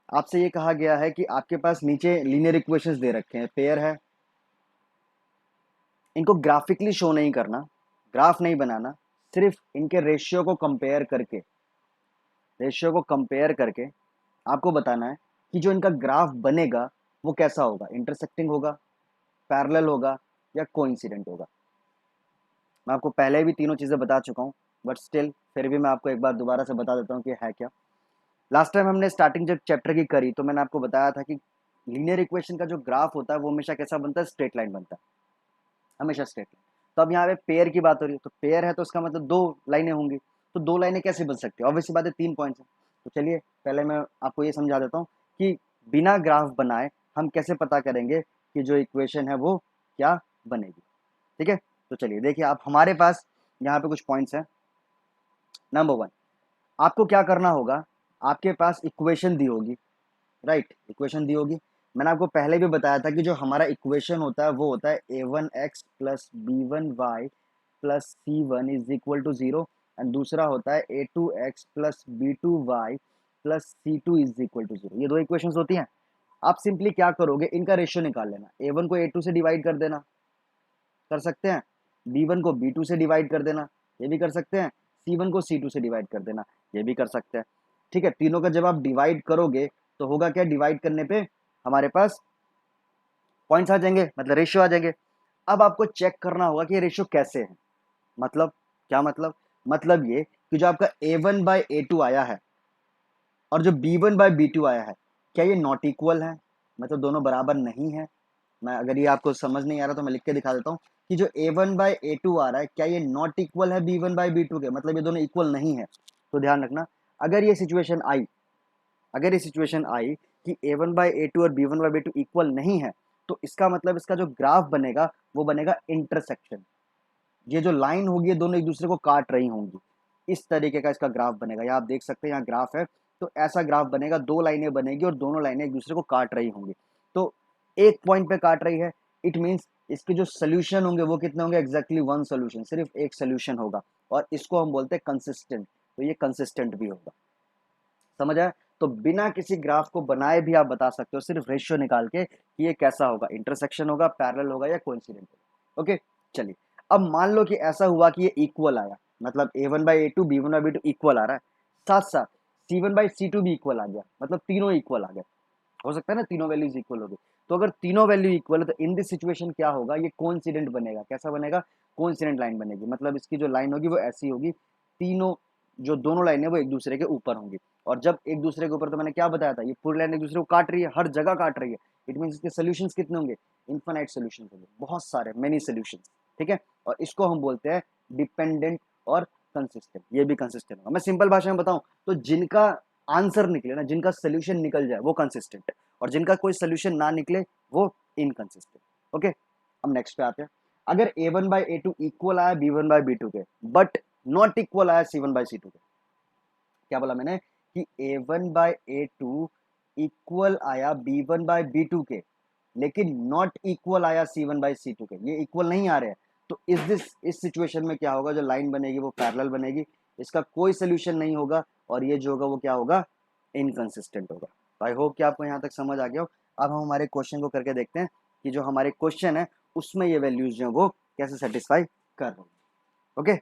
आपसे ये कहा गया है कि आपके पास नीचे लीनियर इक्वेशंस दे रखे हैं, पेयर है, इनको ग्राफिकली शो नहीं करना, ग्राफ नहीं बनाना, सिर्फ इनके रेशियो को कंपेयर करके आपको बताना है कि जो इनका ग्राफ बनेगा वो कैसा होगा, इंटरसेक्टिंग होगा, पैरेलल होगा या कोइंसिडेंट होगा। मैं आपको पहले भी तीनों चीज़ें बता चुका हूँ, बट स्टिल फिर भी मैं आपको एक बार दोबारा से बता देता हूँ कि है क्या। लास्ट टाइम हमने स्टार्टिंग जब चैप्टर की करी तो मैंने आपको बताया था कि लीनियर इक्वेशन का जो ग्राफ होता है वो हमेशा कैसा बनता है, स्ट्रेट लाइन बनता है, हमेशा स्ट्रेट लाइन। तो अब यहाँ पे पेयर की बात हो रही है, तो पेयर है तो इसका मतलब दो लाइनें होंगी। तो दो लाइनें कैसे बन सकती है, ऑब्वियसली बात है 3 पॉइंट्स है। तो चलिए पहले मैं आपको ये समझा देता हूँ कि बिना ग्राफ बनाए हम कैसे पता करेंगे कि जो इक्वेशन है वो क्या बनेगी। ठीक है, तो चलिए देखिए, आप हमारे पास यहाँ पे कुछ पॉइंट्स हैं। नंबर 1, आपको क्या करना होगा, आपके पास इक्वेशन दी होगी, राइट, इक्वेशन दी होगी। मैंने आपको पहले भी बताया था कि जो हमारा इक्वेशन होता है वो होता है a1x plus b1y plus c1 is equal to 0, and दूसरा होता है a2x plus b2y plus c2 is equal to 0। ये दो इक्वेशंस होती हैं। आप सिंपली क्या करोगे, इनका रेशियो निकाल लेना, a1 को a2 से डिवाइड कर देना, कर सकते हैं, b1 को b2 से डिवाइड कर देना, ये भी कर सकते हैं, c1 को c2 से डिवाइड कर देना, ये भी कर सकते हैं। ठीक है, तीनों का जब आप डिवाइड करोगे तो होगा क्या, डिवाइड करने पे हमारे पास पॉइंट्स आ जाएंगे, मतलब रेशियो आ जाएंगे। अब आपको चेक करना होगा कि ये रेशियो कैसे है। मतलब क्या मतलब ये कि जो आपका a1/a2 आया है और जो b1/b2 आया है, क्या ये नॉट इक्वल है, मतलब दोनों बराबर नहीं है। मैं अगर ये आपको समझ नहीं आ रहा तो मैं लिख के दिखा देता हूँ कि जो a1/a2 आ रहा है क्या ये नॉट इक्वल है b1/b2 के, मतलब ये दोनों इक्वल नहीं है। तो ध्यान रखना, अगर ये सिचुएशन आई, अगर ये सिचुएशन आई कि a1/a2 और b1/b2 इक्वल नहीं है, तो इसका मतलब इसका जो ग्राफ बनेगा वो बनेगा इंटरसेक्शन। ये जो लाइन होगी ये दोनों एक दूसरे को काट रही होंगी, इस तरीके का इसका ग्राफ बनेगा। यहाँ आप देख सकते हैं, यहाँ ग्राफ है, तो ऐसा ग्राफ बनेगा, दो लाइनें बनेगी और दोनों लाइनें एक दूसरे को काट रही होंगी। तो एक पॉइंट पे काट रही है, इट मीन्स इसके जो सोल्यूशन होंगे वो कितने होंगे, एग्जैक्टली वन सोल्यूशन, सिर्फ एक सोल्यूशन होगा, और इसको हम बोलते हैं कंसिस्टेंट। तो ये कंसिस्टेंट भी होगा, समझ आया। तो बिना किसी ग्राफ को बनाए भी आप बता सकते हो, सिर्फ रेशियो निकाल के कि ये कैसा होगा, इंटरसेक्शन होगा, पैरेलल होगा या कोइंसिडेंट होगा। ओके, चलिए अब मान लो कि ऐसा हुआ कि ये इक्वल आया, मतलब a1/a2 b1/b2 इक्वल आ रहा है, साथ साथ c1/c2 भी इक्वल आ गया, मतलब तीनों इक्वल आ गए। हो सकता है ना, तीनों वैल्यूज इक्वल हो गई। तो अगर तीनों वैल्यू इक्वल है तो इन दिस सिचुएशन क्या होगा, ये कोइंसिडेंट बनेगा। कैसा बनेगा, कोइंसिडेंट लाइन बनेगी, मतलब इसकी जो लाइन होगी वो ऐसी होगी, तीनों जो दोनों लाइनें वो एक दूसरे के ऊपर होंगी। और जब एक दूसरे के ऊपर, तो मैंने क्या बताया था, ये पूरी लाइन एक दूसरे को काट रही है, हर जगह काट रही है, इट मीन इसके सोल्यूशंस कितने होंगे, इन्फिनाइट सोल्यूशन होंगे, बहुत सारे, मेनी सोल्यूशंस। ठीक है, और इसको हम बोलते हैं डिपेंडेंट और कंसिस्टेंट। ये भी कंसिस्टेंट होगा। मैं सिंपल भाषा में बताऊं तो जिनका आंसर निकले ना, जिनका सोल्यूशन निकल जाए वो कंसिस्टेंट, और जिनका कोई सोल्यूशन ना निकले वो इनकंसिस्टेंट। ओके, हम नेक्स्ट पे आते हैं। अगर a1/a2 इक्वल आया b1/b2 के, बट नॉट इक्वल आया c1/c2 के, क्या बोला मैंने कि a1/a2 इक्वल आया b1/b2 के, लेकिन नॉट इक्वल आया c1/c2 के, ये इक्वल नहीं आ रहे हैं, तो इस सिचुएशन में क्या होगा, जो लाइन बनेगी वो पैरेलल बनेगी, इसका कोई सोल्यूशन नहीं होगा और ये जो होगा वो क्या होगा, इनकंसिस्टेंट होगा। तो आई होप कि आपको यहाँ तक समझ आ गया हो। अब हम हमारे क्वेश्चन को करके देखते हैं कि जो हमारे क्वेश्चन है उसमें ये वैल्यूज जो है वो कैसे सेटिस्फाई कर रही है। ओके,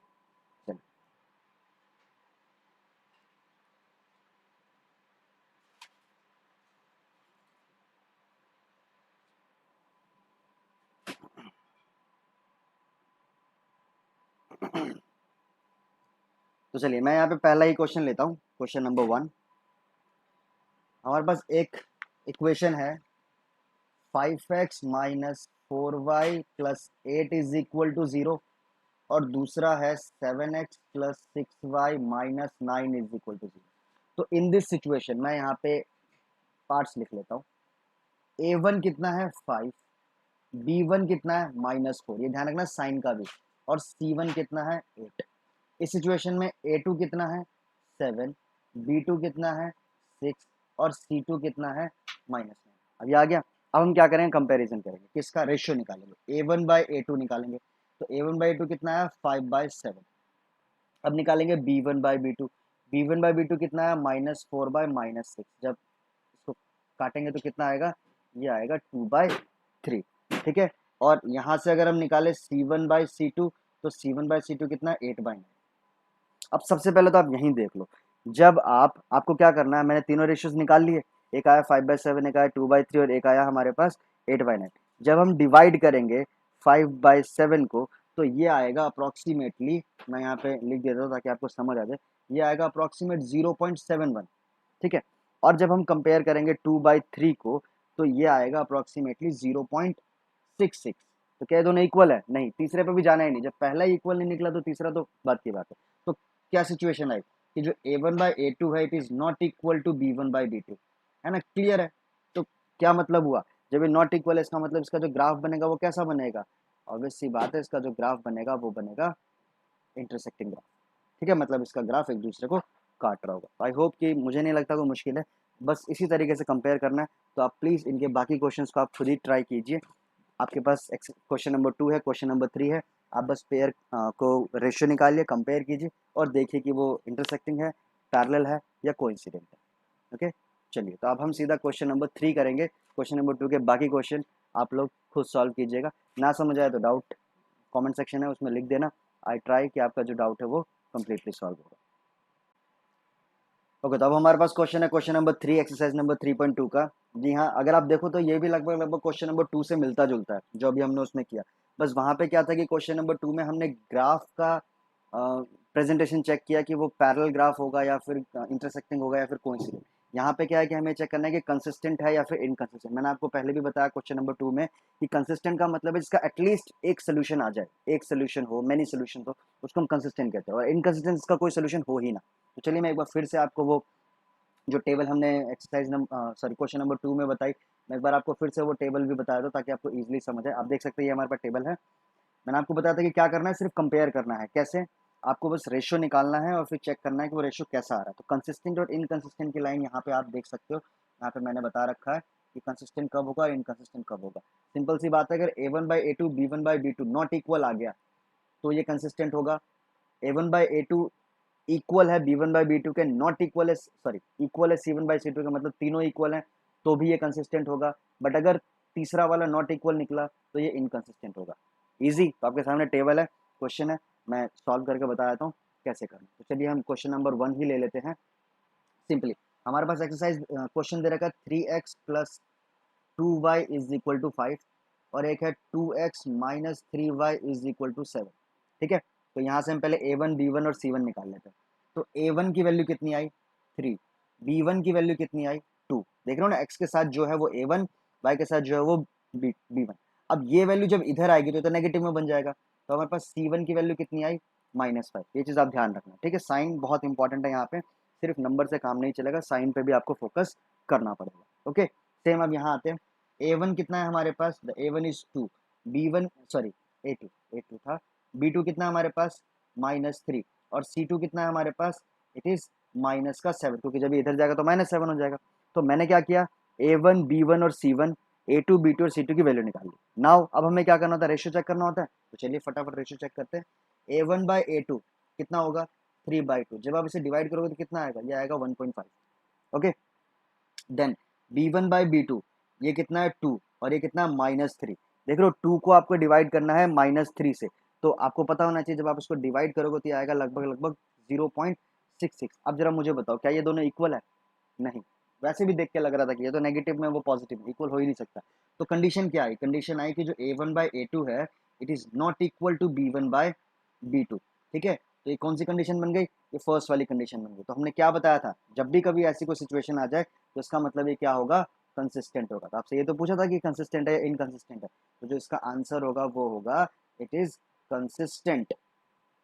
तो चलिए मैं यहाँ पे पहला ही क्वेश्चन लेता हूँ, क्वेश्चन नंबर 1। हमारे पास एक इक्वेशन है 5x minus 4y plus 8 is equal to 0, और दूसरा है 7x plus 6y minus 9 is equal to 0। तो इन दिस सिचुएशन मैं यहाँ पे पार्ट्स लिख लेता हूँ। a1 कितना है 5, b1 कितना है -4, ये ध्यान रखना साइन का भी, और c1 कितना है 8। इस सिचुएशन में a2 कितना है 7, b2 कितना है 6 और c2 कितना है -9। अब ये आ गया। अब हम क्या करेंगे, कंपैरिजन करेंगे, किसका रेशियो निकालेंगे, a1 बाई a2 निकालेंगे। तो a1 बाई a2 कितना है 5/7। अब निकालेंगे b1 by b2, b1 by b2 कितना है -4 बाई -6। जब इसको काटेंगे तो कितना आएगा, ये आएगा 2/3। ठीक है, और यहाँ से अगर हम निकाले c1 बाई c2, तो c1 बाई c2 कितना है 8/9। अब सबसे पहले तो आप यहीं देख लो, जब आपको क्या करना है, मैंने तीनों रेशियोज निकाल लिए, एक आया 5/7, एक आया 2/3 और एक आया हमारे पास 8/9। जब हम डिवाइड करेंगे 5/7 को, तो ये आएगा अप्रॉक्सीमेटली, मैं यहाँ पे लिख देता हूँ ताकि आपको समझ आ जाए, ये आएगा अप्रॉक्सीमेट 0.71। ठीक है, और जब हम कंपेयर करेंगे 2/3 को, तो ये आएगा अप्रॉक्सीमेटली 0.66। तो क्या दोनों इक्वल है? नहीं, तीसरे पे भी जाना ही नहीं, जब पहला इक्वल नहीं निकला तो तीसरा तो बात की बात है। तो क्या सिचुएशन आई कि जो a1 बाई a2 है it is not equal to b1 by b2, है ना, क्लियर है। तो क्या मतलब हुआ, जब ये नॉट इक्वल है इसका मतलब इसका जो ग्राफ बनेगा वो कैसा बनेगा, ऑब्वियस सी बात है, इसका जो ग्राफ बनेगा वो बनेगा इंटरसेक्टिंग ग्राफ। ठीक है, मतलब इसका ग्राफ एक दूसरे को काट रहा होगा। आई होप कि, मुझे नहीं लगता कोई मुश्किल है, बस इसी तरीके से कंपेयर करना है। तो आप प्लीज़ इनके बाकी क्वेश्चंस को आप खुद ही ट्राई कीजिए। आपके पास क्वेश्चन नंबर 2 है, क्वेश्चन नंबर 3 है, आप बस पेयर को रेशियो निकालिए, कंपेयर कीजिए और देखिए कि वो इंटरसेक्टिंग है, पैरेलल है या कोइंसिडेंट है। ओके, चलिए तो अब हम सीधा क्वेश्चन नंबर 3 करेंगे। क्वेश्चन नंबर 2 के बाकी क्वेश्चन आप लोग खुद सॉल्व कीजिएगा। ना समझ आए तो डाउट कमेंट सेक्शन है उसमें लिख देना, आई ट्राई कि आपका जो डाउट है वो कम्प्लीटली सॉल्व होगा। ओके, तो अब हमारे पास क्वेश्चन है क्वेश्चन नंबर 3, एक्सरसाइज नंबर 3.2 का। जी हाँ, अगर आप देखो तो ये भी लगभग लगभग क्वेश्चन नंबर 2 से मिलता जुलता है, जो अभी हमने उसमें किया। बस वहाँ पे क्या था कि क्वेश्चन नंबर 2 में हमने ग्राफ का प्रेजेंटेशन चेक किया कि वो पैरेलल ग्राफ होगा या फिर इंटरसेक्टिंग होगा या फिर कोइंसिडेंट। यहाँ पे क्या है कि हमें चेक करना है कि कंसिस्टेंट है या फिर इनकंसिस्टेंट। मैंने आपको पहले भी बताया क्वेश्चन नंबर 2 में कि कंसिस्टेंट का मतलब है जिसका एटलीस्ट एक सोल्यूशन आ जाए, एक सोल्यूशन हो, मेनी सोल्यूशन हो, उसको हम कंसिस्टेंट कहते हैं, और इनकंसिस्टेंट इसका कोई सोल्यूशन हो ही ना। तो चलिए मैं एक बार फिर से आपको वो जो टेबल हमने exercise number sorry question number 2 में बताई, मैं एक बार आपको फिर से वो टेबल भी बताया दो ताकि आपको इजीली समझ आए। आप देख सकते हैं ये हमारे पास टेबल है। मैंने आपको बताया था कि क्या करना है, सिर्फ कंपेयर करना है। कैसे? आपको बस रेशियो निकालना है और फिर चेक करना है कि वो रेशियो कैसा आ रहा है। तो कंसिस्टेंट और इनकंसिस्टेंट की लाइन यहाँ पे आप देख सकते हो, यहाँ पे मैंने बता रखा है कि कंसिस्टेंट कब होगा और इनकंसिस्टेंट कब होगा। सिंपल सी बात है, अगर a1 by a two b1 by b2 not equal आ गया तो ये कंसिस्टेंट होगा। a1 बाई ए2 इक्वल है b1 बाई b2 के, नॉट इक्वल है, सॉरी इक्वल है c1 बाई c2 के, मतलब तीनों इक्वल हैं, तो भी ये कंसिस्टेंट होगा। बट अगर तीसरा वाला नॉट इक्वल निकला तो ये इनकंसिस्टेंट होगा। इजी, तो आपके सामने टेबल है, क्वेश्चन है, मैं सॉल्व करके बता देता हूँ कैसे करना। तो चलिए हम क्वेश्चन नंबर 1 ही ले लेते हैं। सिंपली हमारे पास एक्सरसाइज क्वेश्चन दे रखा है 3x plus 2y is equal to 5, और एक है 2x minus 3y is equal to 7। ठीक है, तो यहाँ से हम पहले a1 b1 और c1 निकाल लेते हैं। तो a1 की वैल्यू कितनी आई 3, b1 की वैल्यू कितनी आई 2। देख रहे हो ना, x के साथ जो है वो a1, y के साथ जो है वो b1। अब ये वैल्यू जब इधर आएगी तो नेगेटिव में बन जाएगा। तो हमारे पास c1 की वैल्यू कितनी आई -5। ये चीज़ आप ध्यान रखना, ठीक है। साइन बहुत इंपॉर्टेंट है यहाँ पे, सिर्फ नंबर से काम नहीं चलेगा, साइन पे भी आपको फोकस करना पड़ेगा। ओके, सेम अब यहाँ आते हैं। a1 कितना है हमारे पास, the a1 is 2, b1 sorry a2 था, b2 कितना है हमारे पास -3, और c2 कितना है हमारे पास, इट इज -7, क्योंकि जब ये इधर जाएगा तो -7 हो जाएगा। तो मैंने क्या किया, a1 b1 और c1 A2 B2 और C2 की वैल्यू निकाल ली। नाउ अब हमें क्या करना होता है, रेशियो चेक करना होता है। तो चलिए फटाफट रेशियो चेक करते हैं। A1/A2 कितना होगा 3/2। जब आप इसे डिवाइड करोगे तो कितना आएगा, ये आएगा 1.5। ओके, देन B1/B2 ये कितना है 2 और ये कितना है -3। देख रहे हो 2 को आपको डिवाइड करना है -3 से, तो आपको पता होना चाहिए जब आप इसको डिवाइड करोगे तो ये आएगा लगभग लगभग 0.66। अब जरा मुझे बताओ क्या ये दोनों इक्वल है? नहीं, वैसे भी देख के लग रहा था कि ये तो नेगेटिव में वो पॉजिटिव, इक्वल हो ही नहीं सकता। तो कंडीशन क्या आई, कंडीशन आई कि जो A1/A2 है it is not equal to B1/B2। ठीक है, तो ये कौन सी कंडीशन बन गई, ये फर्स्ट वाली कंडीशन बन गई। तो हमने क्या बताया था, जब भी कभी ऐसी कोई सिचुएशन आ जाए तो इसका मतलब ये क्या होगा, कंसिस्टेंट होगा। तो आपसे ये तो पूछा था कि कंसिस्टेंट है या इनकंसिस्टेंट है, तो जो इसका आंसर होगा वो होगा इट इज कंसिस्टेंट।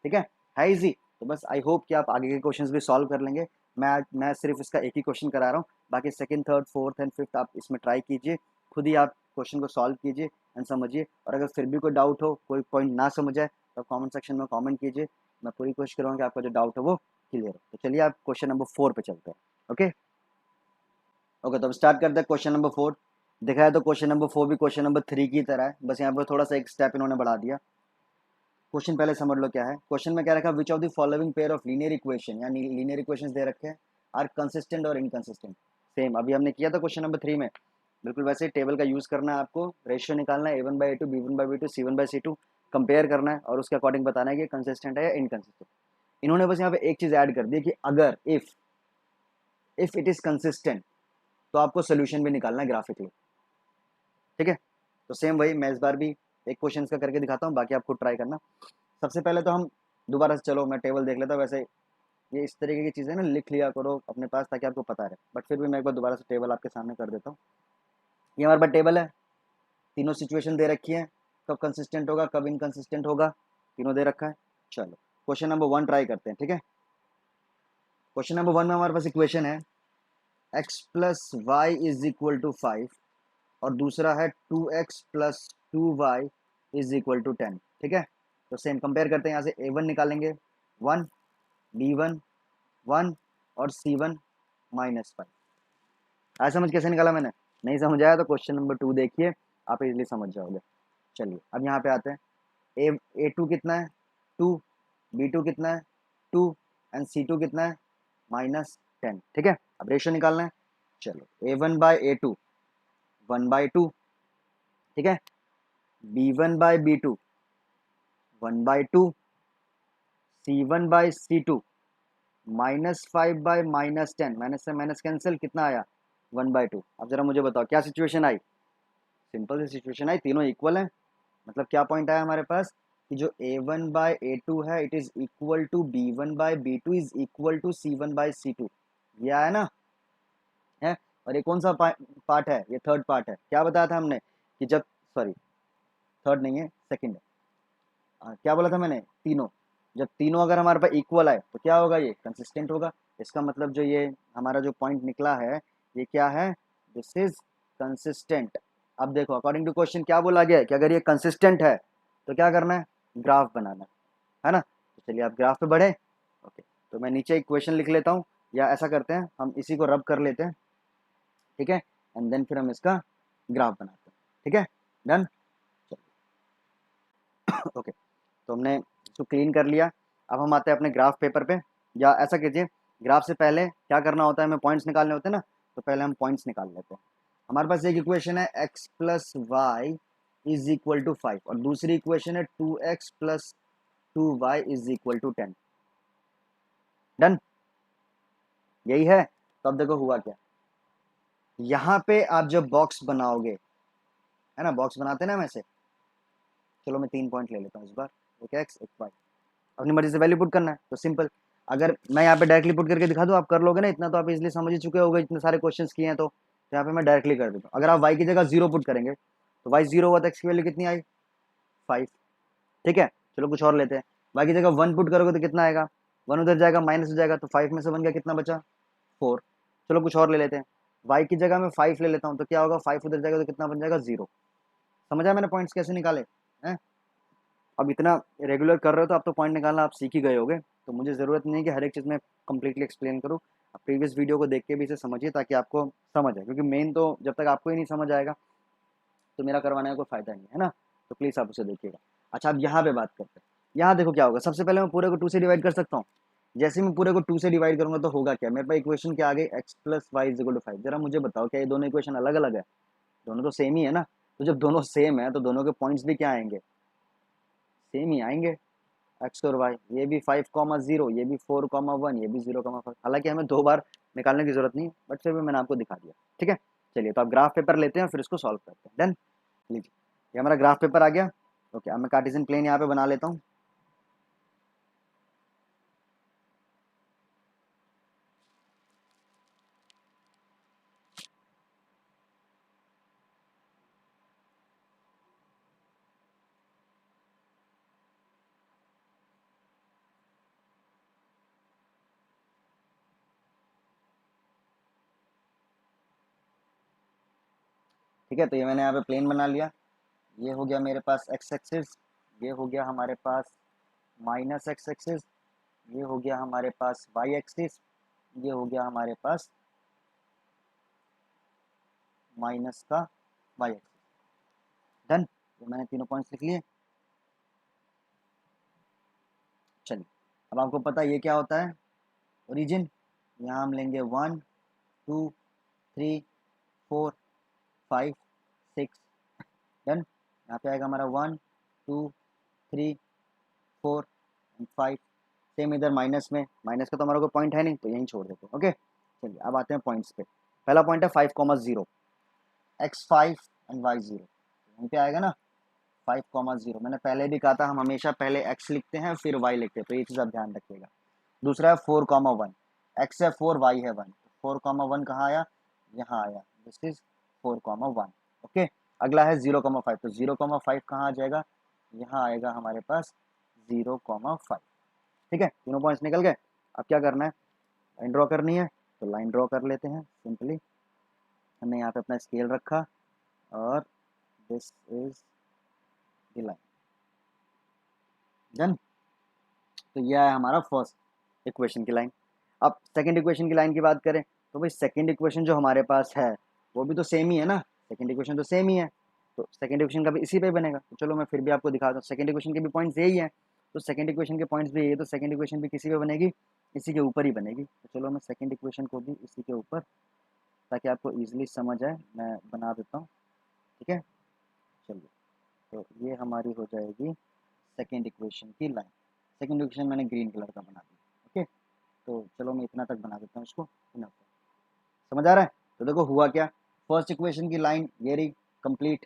ठीक है इजी। तो बस आई होप कि आप आगे के क्वेश्चंस भी सॉल्व कर लेंगे। मैं सिर्फ इसका एक ही क्वेश्चन करा रहा हूँ, बाकी second third fourth and fifth आप इसमें ट्राई कीजिए, खुद ही आप क्वेश्चन को सॉल्व कीजिए एंड समझिए। और अगर फिर भी कोई डाउट हो, कोई पॉइंट ना समझ आए तो कमेंट सेक्शन में कमेंट कीजिए, मैं पूरी कोशिश करूँगा कि आपका जो डाउट है वो क्लियर हो। तो चलिए आप क्वेश्चन नंबर 4 पे चलते हैं। ओके ओके, तो अब स्टार्ट करते हैं क्वेश्चन नंबर 4। देखा है तो क्वेश्चन नंबर 4 भी क्वेश्चन नंबर 3 की तरह है, बस यहाँ पर थोड़ा सा एक स्टेप इन्होंने बढ़ा दिया। क्वेश्चन पहले समझ लो क्या है। क्वेश्चन में क्या रखा, which of the following pair of linear equation, यानी लीनियर इक्वेशंस दे रखे हैं, आर कंसिस्टेंट और इनकंसिस्टेंट। सेम अभी हमने किया था क्वेश्चन नंबर 3 में, बिल्कुल वैसे टेबल का यूज करना है आपको, रेशियो निकालना है A1/A2 B1/B2 C1/C2 कंपेयर करना है और उसके अकॉर्डिंग बताना है कि कंसिस्टेंट है या इनकंसिस्टेंट। इन्होंने बस यहाँ पे एक चीज ऐड कर दी कि अगर इफ इट इज कंसिस्टेंट तो आपको सोल्यूशन भी निकालना है ग्राफिकली। ठीक है, तो सेम वही मैं इस बार भी एक क्वेश्चन का करके दिखाता हूँ, बाकी आप खुद ट्राई करना। सबसे पहले तो हम दोबारा से, चलो मैं टेबल देख लेता हूँ। वैसे ये इस तरीके की चीज़ें ना लिख लिया करो अपने पास ताकि आपको पता रहे, बट फिर भी मैं एक बार दोबारा से टेबल आपके सामने कर देता हूँ। ये हमारे पास टेबल है, तीनों सिचुएशन दे रखी है, कब कंसिस्टेंट होगा कब इनकंसिस्टेंट होगा, तीनों दे रखा है। चलो क्वेश्चन नंबर 1 ट्राई करते हैं। ठीक है, क्वेश्चन नंबर 1 में हमारे पास इक्वेशन है x+y = 5 और दूसरा है 2x+2y = 10। ठीक है, तो सेम कंपेयर करते हैं, यहाँ से A1 निकालेंगे 1, B1 1 और C1 -5। आज समझ कैसे निकाला मैंने, नहीं समझ आया तो क्वेश्चन नंबर 2 देखिए, आप इजीली समझ जाओगे। चलिए अब यहाँ पे आते हैं। A2 कितना है 2, B2 कितना है 2 एंड C2 कितना है -10। ठीक है, अब रेशियो निकालना है। चलो A1/A2 1/2। ठीक है, B1/B2 1/2, C1/C2 -5 -10, माइनस से माइनस कैंसिल, कितना आया 1/2। अब जरा मुझे बताओ क्या सिचुएशन आई, सिंपल सी सिचुएशन आई, तीनों इक्वल है। मतलब क्या पॉइंट आया हमारे पास कि जो A1/A2 है it is equal to B1/B2 is equal to C1/C2, ये आया ना है। और ये कौन सा पार्ट है, ये थर्ड पार्ट है। क्या बताया था हमने कि जब, सॉरी थर्ड नहीं है सेकंड है, क्या बोला था मैंने, तीनों, जब तीनों अगर हमारे पास इक्वल है तो क्या होगा, ये कंसिस्टेंट होगा। इसका मतलब जो ये हमारा जो पॉइंट निकला है ये क्या है, दिस इज कंसिस्टेंट। अब देखो अकॉर्डिंग टू क्वेश्चन क्या बोला गया है कि अगर ये कंसिस्टेंट है तो क्या करना है, ग्राफ बनाना है ना। तो चलिए आप ग्राफ पे बढ़े। ओके, तो मैं नीचे एक क्वेश्चन लिख लेता हूँ, या ऐसा करते हैं हम इसी को रब कर लेते हैं। ठीक है, एंड देन फिर हम इसका ग्राफ बनाते हैं। ठीक है, डन। ओके, तो हमने इसको क्लीन कर लिया। अब हम आते हैं अपने ग्राफ पेपर पे, या ऐसा कीजिए ग्राफ से पहले क्या करना होता है, हमें पॉइंट्स निकालने होते हैं ना, तो पहले हम पॉइंट्स निकाल लेते हैं। हमारे पास एक इक्वेशन है x+y = 5 और दूसरी इक्वेशन है 2x+2y = 10। डन, यही है। तो अब देखो हुआ क्या, यहाँ पे आप जब बॉक्स बनाओगे, है ना, बॉक्स बनाते हैं ना वैसे, चलो मैं 3 पॉइंट ले लेता हूँ इस बार, एक x एक y, अपनी मर्जी से वैल्यू पुट करना है। तो सिंपल, अगर मैं यहाँ पे डायरेक्टली पुट करके दिखा दूँ, आप कर लोगे ना, इतना तो आप इजीली समझ ही चुके होगे, इतने सारे क्वेश्चंस किए हैं। तो यहाँ पे मैं डायरेक्टली कर देता हूँ। अगर आप y की जगह 0 पुट करेंगे तो y 0 हुआ तो x की वैल्यू कितनी आई 5। ठीक है, चलो कुछ और लेते हैं, y की जगह 1 पुट करोगे तो कितना आएगा, 1 उधर जाएगा माइनस हो जाएगा, तो 5 में से 1 का कितना बचा 4। चलो कुछ और ले लेते हैं, y की जगह मैं 5 ले लेता हूँ तो क्या होगा, 5 उधर जाएगा तो कितना बन जाएगा 0। समझ आया मैंने पॉइंट्स कैसे निकाले हैं। अब इतना रेगुलर कर रहे हो तो आप तो पॉइंट निकालना आप सीख ही गए होगे, तो मुझे ज़रूरत नहीं है कि हर एक चीज़ में कम्प्लीटली एक्सप्लेन करूँ। आप प्रीवियस वीडियो को देख के भी इसे समझिए ताकि आपको समझ आए, क्योंकि मेन तो जब तक आपको ही नहीं समझ आएगा तो मेरा करवाने का कोई फायदा नहीं है ना, तो प्लीज़ आप उसे देखिएगा। अच्छा, अब यहाँ पे बात करते हैं। यहाँ देखो क्या होगा, सबसे पहले मैं पूरे को 2 से डिवाइड कर सकता हूँ। जैसे मैं पूरे को 2 से डिवाइड करूंगा तो होगा क्या, मेरे पास इक्वेशन क्या आ गई, x plus y is equal to 5। जरा मुझे बताओ क्या ये दोनों इक्वेशन अलग अलग है? दोनों तो सेम ही है ना। तो जब दोनों सेम है तो दोनों के पॉइंट्स भी क्या आएंगे, सेम ही आएंगे। एक्स और वाई, ये भी 5,0, ये भी 4,1, ये भी 0,5। हालांकि हमें 2 बार निकालने की जरूरत नहीं, बट फिर भी मैंने आपको दिखा दिया। ठीक है, चलिए तो आप ग्राफ पेपर लेते हैं फिर इसको सॉल्व करते हैं। डन, लीजिए ये हमारा ग्राफ पेपर आ गया। ओके, अब मैं कार्टेशियन प्लेन यहाँ पे बना लेता हूँ। ठीक है, तो ये मैंने यहाँ पे प्लेन बना लिया। ये हो गया मेरे पास एक्स एक्सिस, ये हो गया हमारे पास माइनस एक्स एक्सिस, ये हो गया हमारे पास वाई एक्सिस, ये हो गया हमारे पास माइनस का वाई एक्सिस। डन, तो मैंने तीनों पॉइंट्स लिख लिए। चलिए, अब आपको पता है ये क्या होता है, ओरिजिन। यहाँ हम लेंगे 1 2 3 4 5 6। डन, यहाँ पे आएगा हमारा 1 2 3 4 एंड 5। सेम इधर माइनस में, माइनस का तो हमारा कोई पॉइंट है नहीं तो यहीं छोड़ देते हैं। ओके, चलिए अब आते हैं पॉइंट्स पे। पहला पॉइंट है 5,0, x5 एंड y0, यहीं पे आएगा ना 5,0। मैंने पहले भी कहा था हम हमेशा पहले x लिखते हैं फिर y लिखते हैं, तो ये चीज़ आप ध्यान रखिएगा। दूसरा है 4,1, x है 4 y है 1, 4,1 कहाँ आया, यहाँ आया, दिस इज 4,1। ओके, अगला है 0,5, तो 0,5 कहाँ आ जाएगा, यहाँ आएगा हमारे पास 0,5। ठीक है, तीनों पॉइंट्स निकल गए। अब क्या करना है, लाइन ड्रॉ करनी है, तो लाइन ड्रॉ कर लेते हैं सिंपली। हमने यहाँ पे अपना स्केल रखा और this is the line. Done, तो यह है हमारा फर्स्ट इक्वेशन की लाइन। अब सेकंड इक्वेशन की लाइन की बात करें तो भाई सेकंड इक्वेशन जो हमारे पास है वो भी तो सेम ही है ना, सेकंड इक्वेशन तो सेम ही है, तो सेकंड इक्वेशन का भी इसी पे बनेगा। तो चलो मैं फिर भी आपको दिखाता हूँ, सेकंड इक्वेशन के भी पॉइंट्स यही है, तो सेकंड इक्वेशन के पॉइंट्स भी यही है, तो सेकंड इक्वेशन भी किसी पे बनेगी, इसी के ऊपर ही बनेगी। तो चलो मैं सेकंड इक्वेशन को भी इसी के ऊपर, ताकि आपको ईजिली समझ आए, मैं बना देता हूँ। ठीक है, चलिए तो ये हमारी हो जाएगी सेकेंड इक्वेशन की लाइन। सेकेंड इक्वेशन मैंने ग्रीन कलर का बना दिया। ओके, तो चलो मैं इतना तक बना देता हूँ इसको, इतना समझ आ रहा है। तो देखो हुआ क्या, फर्स्ट इक्वेशन की लाइन ये रही कंप्लीट,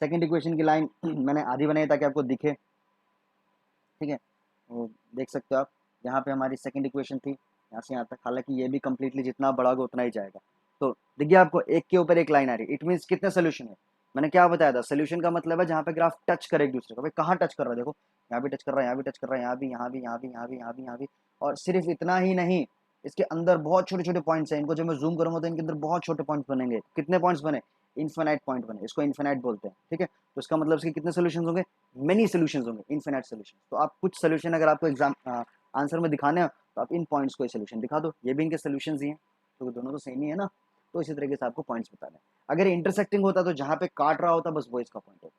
सेकेंड इक्वेशन की लाइन मैंने आधी बनाई ताकि आपको दिखे। ठीक है, तो देख सकते हो आप, यहाँ पे हमारी सेकेंड इक्वेशन थी यहाँ से यहाँ तक, हालांकि ये भी कम्प्लीटली जितना बड़ा होगा उतना ही जाएगा। तो देखिए आपको एक के ऊपर एक लाइन आ रही है, इट मीन्स कितने सोल्यूशन है। मैंने क्या बताया था, सोल्यूशन का मतलब है जहाँ पे ग्राफ टच करे एक दूसरे को। भाई कहाँ टच कर रहा है, देखो यहाँ भी टच कर रहा है, यहाँ भी टच कर रहा है, यहाँ भी, यहाँ भी, यहाँ भी, यहाँ भी, यहाँ भी, यहाँ भी। और सिर्फ इतना ही नहीं, इसके अंदर बहुत छोटे छोटे पॉइंट्स हैं, इनको जब मैं जूम करूंगा तो इनके अंदर बहुत छोटे पॉइंट्स बनेंगे। कितने पॉइंट्स बने, इन्फिनाइट पॉइंट बने, इसको इन्फिनाइट बोलते हैं। ठीक है, तो इसका मतलब इसके कितने सोल्यूशन होंगे, मेनी सोल्यूशन होंगे, इन्फिनाइट सोल्यूशन। तो आप कुछ सोल्यूशन अगर आपको एग्जाम आंसर में दिखाने हैं तो आप इन पॉइंट्स को सोल्यूशन दिखा दो, ये भी इनके सोल्यूशन ही हैं, तो दोनों तो सेम ही है ना। तो इसी तरीके से आपको पॉइंट्स बताना है। अगर इंटरसेक्टिंग होता तो जहाँ पे काट रहा होता बस वो इसका पॉइंट होता।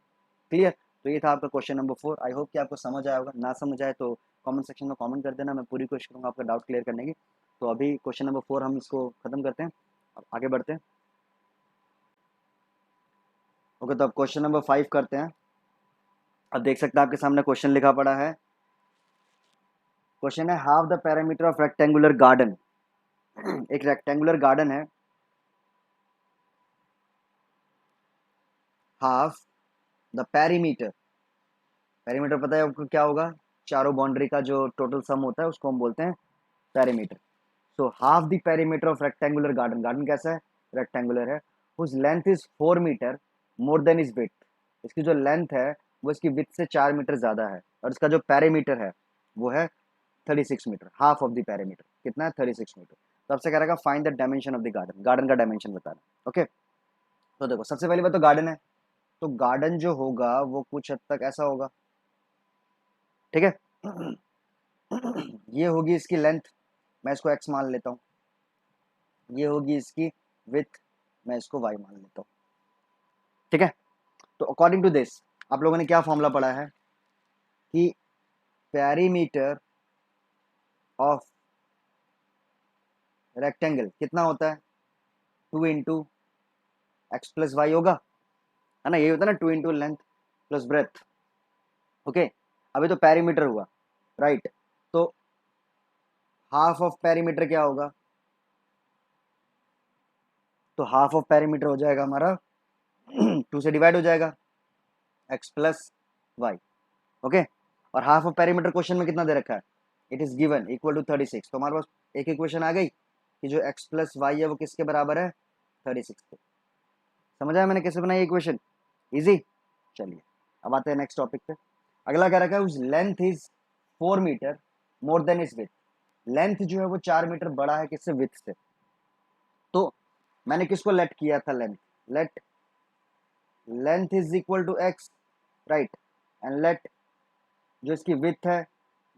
क्लियर, तो ये था आपका क्वेश्चन नंबर 4। आई होप कि आपको समझ आया होगा, ना समझ आए तो कमेंट सेक्शन में कमेंट कर देना, मैं पूरी कोशिश करूँगा आपका डाउट क्लियर करने की। तो अभी क्वेश्चन नंबर 4 हम इसको खत्म करते हैं, अब आगे बढ़ते हैं। ओके, तो अब क्वेश्चन नंबर 5 करते हैं। अब देख सकते हैं आपके सामने क्वेश्चन लिखा पड़ा है। क्वेश्चन है half the parameter of rectangular garden. एक रेक्टेंगुलर गार्डन है, हाफ द पेरीमीटर, पेरीमीटर पता है आपको क्या होगा, चारों बाउंड्री का जो टोटल सम होता है उसको हम बोलते हैं perimeter. So half the perimeter of rectangular garden, garden कैसा है, रेक्टेंगुलर है, whose length is 4 metre more than is width. इसकी जो लेंथ है वो इसकी विड्थ से 4 मीटर ज्यादा है, और इसका जो पेरीमीटर है वो है 36 metre. Half of the perimeter कितना है, 36 मीटर। तो आपसे कह रहा है find the dimension of the garden, garden का डायमेंशन बताना। ओके, तो देखो सबसे पहली बात तो गार्डन है, तो गार्डन जो होगा वो कुछ हद तक ऐसा होगा। ठीक है, ये होगी इसकी लेंथ, मैं इसको x मान लेता हूँ, ये होगी इसकी विथ, मैं इसको y मान लेता हूँ। ठीक है। तो अकॉर्डिंग टू दिस आप लोगों ने क्या फॉर्मूला पढ़ा है कि पेरीमीटर ऑफ रेक्टेंगल कितना होता है, 2 × x + y होगा, है ना, यही होता है ना, 2 × लेंथ प्लस ब्रेथ। ओके, अभी तो पेरीमीटर हुआ, राइट। तो हाफ ऑफ पेरीमीटर क्या होगा, तो हाफ ऑफ पेरीमीटर हो जाएगा हमारा 2 से डिवाइड हो जाएगा x + y। ओके, और हाफ ऑफ पेरीमीटर क्वेश्चन में कितना दे रखा है, it is given equal to 36। तो हमारे पास एक इक्वेशन आ गई कि जो x + y है वो किसके बराबर है, 36 के। समझ आया मैंने कैसे बनाई इक्वेशन, इजी। चलिए अब आते हैं नेक्स्ट टॉपिक पे। अगला क्या रखा है, उस length is 4 metre more than is width. Length जो है वो 4 मीटर बड़ा है किससे, विथ से। तो मैंने किसको लेट किया था, length, let length is equal to x, right, and let जो इसकी विथ है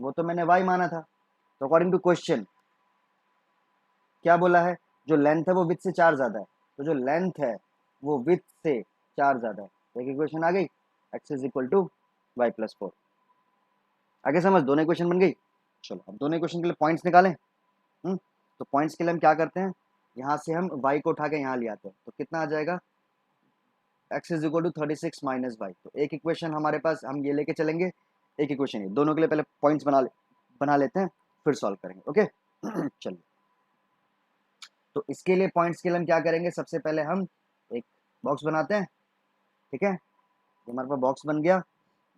वो तो मैंने y माना था। तो अकॉर्डिंग टू क्वेश्चन क्या बोला है, जो लेंथ है वो विथ से 4 ज्यादा है, तो जो लेंथ है वो विथ से 4 ज्यादा है। तो एक इक्वेशन आ गई, x is equal to y + 4। आगे समझ, दोनों इक्वेशन बन गई। चलो अब दोनों इक्वेशन के लिए पॉइंट्स निकालें। तो पॉइंट्स के लिए हम क्या करते हैं, यहाँ से हम y को उठा के यहाँ ले आते हैं, तो कितना आ जाएगा, x is equal to 36 minus y. तो एक इक्वेशन हमारे पास हम ये लेके चलेंगे, एक इक्वेशन ये, दोनों के लिए पहले पॉइंट्स बना लेते हैं, फिर सॉल्व करेंगे। ओके चलिए, तो इसके लिए पॉइंट्स के लिए हम क्या करेंगे, सबसे पहले हम एक बॉक्स बनाते हैं। ठीक है, ये हमारे पास बॉक्स बन गया।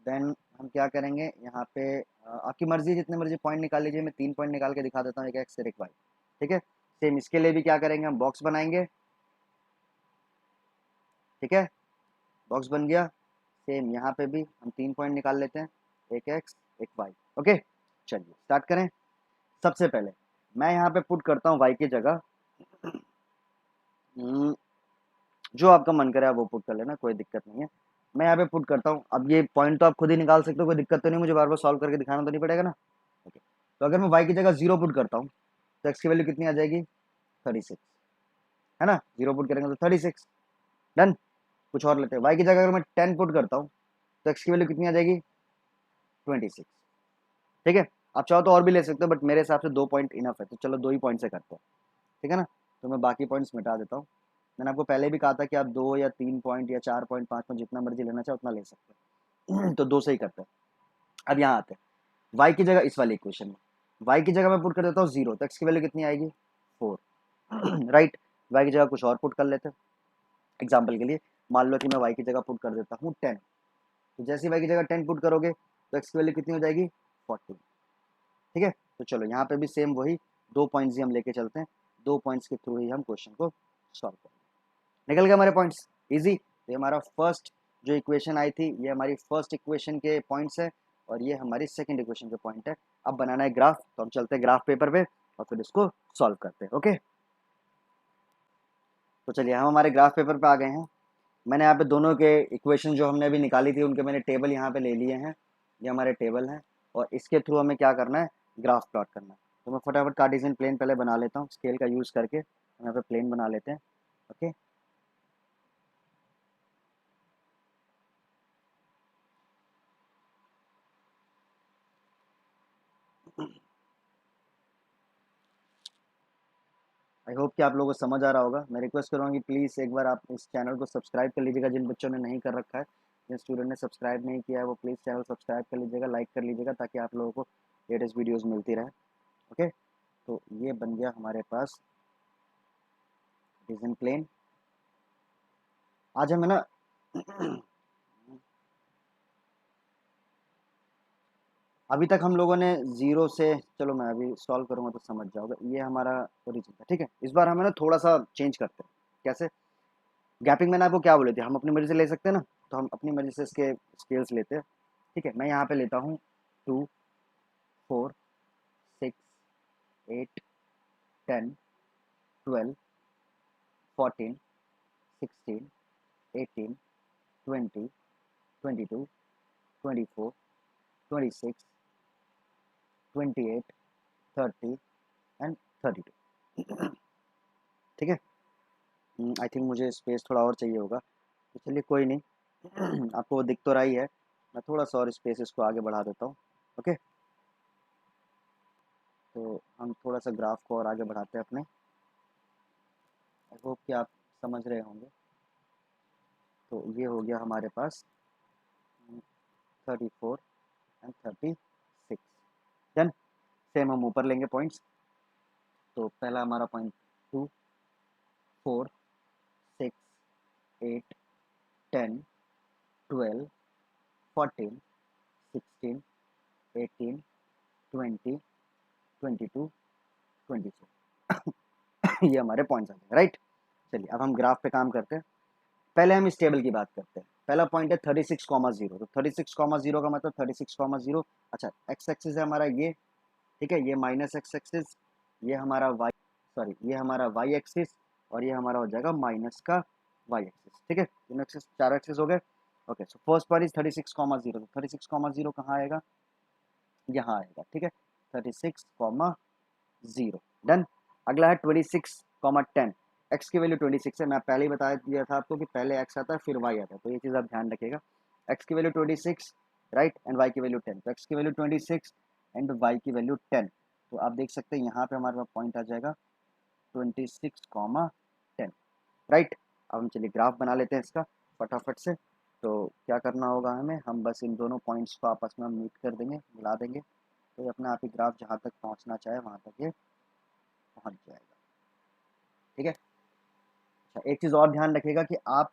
देन हम क्या करेंगे, यहाँ पे आपकी मर्जी, जितने मर्जी पॉइंट निकाल लीजिए, मैं 3 पॉइंट निकाल के दिखा देता हूँ, एक एक्स और एक वाई। ठीक है, सेम इसके लिए भी क्या करेंगे, हम बॉक्स बनाएंगे। ठीक है, बॉक्स बन गया। सेम यहाँ पे भी हम 3 पॉइंट निकाल लेते हैं, एक एक्स एक वाई। ओके चलिए स्टार्ट करें। सबसे पहले मैं यहाँ पे पुट करता हूँ वाई की जगह, जो आपका मन करे आप वो पुट कर लेना, कोई दिक्कत नहीं है। मैं यहाँ पे पुट करता हूँ, अब ये पॉइंट तो आप खुद ही निकाल सकते हो, कोई दिक्कत तो नहीं, मुझे बार बार सॉल्व करके दिखाना तो नहीं पड़ेगा ना। ओके, तो अगर मैं वाई की जगह 0 पुट करता हूँ तो एक्स की वैल्यू कितनी आ जाएगी, 36, है ना, 0 पुट करेंगे तो 36। डन। कुछ और लेते हैं, वाई की जगह अगर मैं 10 पुट करता हूँ तो एक्स की वैल्यू कितनी आ जाएगी, 26। ठीक है, आप चाहो तो और भी ले सकते हो, बट मेरे हिसाब से 2 पॉइंट इनफ है, तो चलो 2 ही पॉइंट से करते हैं। ठीक है ना, तो मैं बाकी पॉइंट्स मिटा देता हूँ। मैंने आपको पहले भी कहा था कि आप 2 या 3 पॉइंट या 4 पॉइंट 5 पॉइंट जितना मर्जी लेना चाहे उतना ले सकते हैं तो 2 से ही करते हैं। अब यहाँ आते हैं वाई की जगह, इस वाली इक्वेशन में वाई की जगह मैं पुट कर देता हूँ 0, तो एक्स की वैल्यू कितनी आएगी, 4 राइट। वाई की जगह कुछ और पुट कर लेते हैं, एग्जाम्पल के लिए मान लो कि मैं वाई की जगह पुट कर देता हूँ 10। तो जैसे ही वाई की जगह 10 पुट करोगे तो एक्स की वैल्यू कितनी हो जाएगी, 14। ठीक है, तो चलो यहाँ पे भी सेम वही 2 पॉइंट्स ही हम लेके चलते हैं, 2 पॉइंट्स के थ्रू ही हम क्वेश्चन को सॉल्व करेंगे। निकल गया हमारे पॉइंट्स, इजी। तो ये हमारा फर्स्ट जो इक्वेशन आई थी, ये हमारी फर्स्ट इक्वेशन के पॉइंट्स है, और ये हमारी सेकंड इक्वेशन के पॉइंट है। अब बनाना है ग्राफ, तो हम चलते हैं ग्राफ पेपर पे और फिर इसको सॉल्व करते हैं। ओके, तो चलिए हम हमारे ग्राफ पेपर पे आ गए हैं। मैंने यहाँ पे दोनों के इक्वेशन जो हमने अभी निकाली थी उनके मैंने टेबल यहाँ पे ले लिए हैं, ये हमारे टेबल हैं, और इसके थ्रू हमें क्या करना है, ग्राफ प्लॉट करना है। तो मैं फटाफट कार्टेशियन प्लेन पहले बना लेता हूँ, स्केल का यूज़ करके हम यहाँ पे प्लेन बना लेते हैं। ओके, आई होप कि आप लोगों को समझ आ रहा होगा। मैं रिक्वेस्ट करूँगा कि प्लीज़ एक बार आप इस चैनल को सब्सक्राइब कर लीजिएगा, जिन बच्चों ने नहीं कर रखा है, जिन स्टूडेंट ने सब्सक्राइब नहीं किया है वो प्लीज़ चैनल सब्सक्राइब कर लीजिएगा, लाइक कर लीजिएगा, ताकि आप लोगों को लेटेस्ट वीडियोज़ मिलती रहे। ओके, तो ये बन गया हमारे पास डिज़ाइन प्लेन। आज हमें ना अभी तक हम लोगों ने 0 से, चलो मैं अभी सॉल्व करूँगा तो समझ जाओगे, ये हमारा ओरिजिन था। ठीक है, इस बार हमें ना थोड़ा सा चेंज करते हैं। कैसे, गैपिंग मैंने आपको क्या बोले थे, हम अपनी मर्जी से ले सकते हैं ना, तो हम अपनी मर्जी से इसके स्केल्स लेते हैं। ठीक है, मैं यहाँ पे लेता हूँ 2, 4, 6, 8, 10, 12, 14, 16, 18, 20, 22, 24, 26, 28, 30 एंड 32। ठीक है, आई थिंक मुझे स्पेस थोड़ा और चाहिए होगा, तो चलिए कोई नहीं। आपको वो दिख तो रही है। मैं थोड़ा सा और स्पेस इसको आगे बढ़ा देता हूँ। ओके, तो हम थोड़ा सा ग्राफ को और आगे बढ़ाते हैं अपने। आई होप कि आप समझ रहे होंगे। तो ये हो गया हमारे पास 34 एंड 36। डन। सेम हम ऊपर लेंगे पॉइंट्स। तो पहला हमारा पॉइंट 2, 4, 6, 8, 10, 12, 14, 16, 18, 20, 22, 23। ये हमारे पॉइंट्स आ गए, राइट। चलिए अब हम ग्राफ पे काम करते हैं। पहले हम इस टेबल की बात करते हैं। पहला पॉइंट है 36,0। तो 36,0 का मतलब 36,0। अच्छा, एक्स एक्सिस है हमारा ये, ठीक है, ये माइनस एक्स एक्सिस, ये हमारा वाई, सॉरी ये हमारा वाई एक्सिस, और ये हमारा हो जाएगा माइनस का वाई एक्सिस। ठीक है, तीनों एक्सिस, चार एक्सिस हो गए। Okay, so first point is 36,0। तो 36,0 कहाँ आएगा, यहाँ आएगा। ठीक है, 36,0। डन। अगला है 26,10। एक्स की वैल्यू 26 है। मैं पहले ही बता दिया था आपको कि पहले एक्स आता है फिर वाई आता है, तो ये चीज़ आप ध्यान रखिएगा। एक्स की वैल्यू 26, राइट, एंड वाई की वैल्यू 10। तो एक्स की वैल्यू 26 एंड वाई की वैल्यू 10। तो आप देख सकते हैं यहाँ पे हमारे पास पॉइंट आ जाएगा 26,10, राइट। अब हम चलिए ग्राफ बना लेते हैं इसका फटाफट से। तो क्या करना होगा हमें, हम बस इन दोनों पॉइंट्स को आपस में मीट कर देंगे, मिला देंगे, तो ये अपने आप ही ग्राफ जहाँ तक पहुँचना चाहे वहाँ तक ये पहुँच जाएगा। ठीक है। अच्छा, एक चीज़ और ध्यान रखिएगा कि आप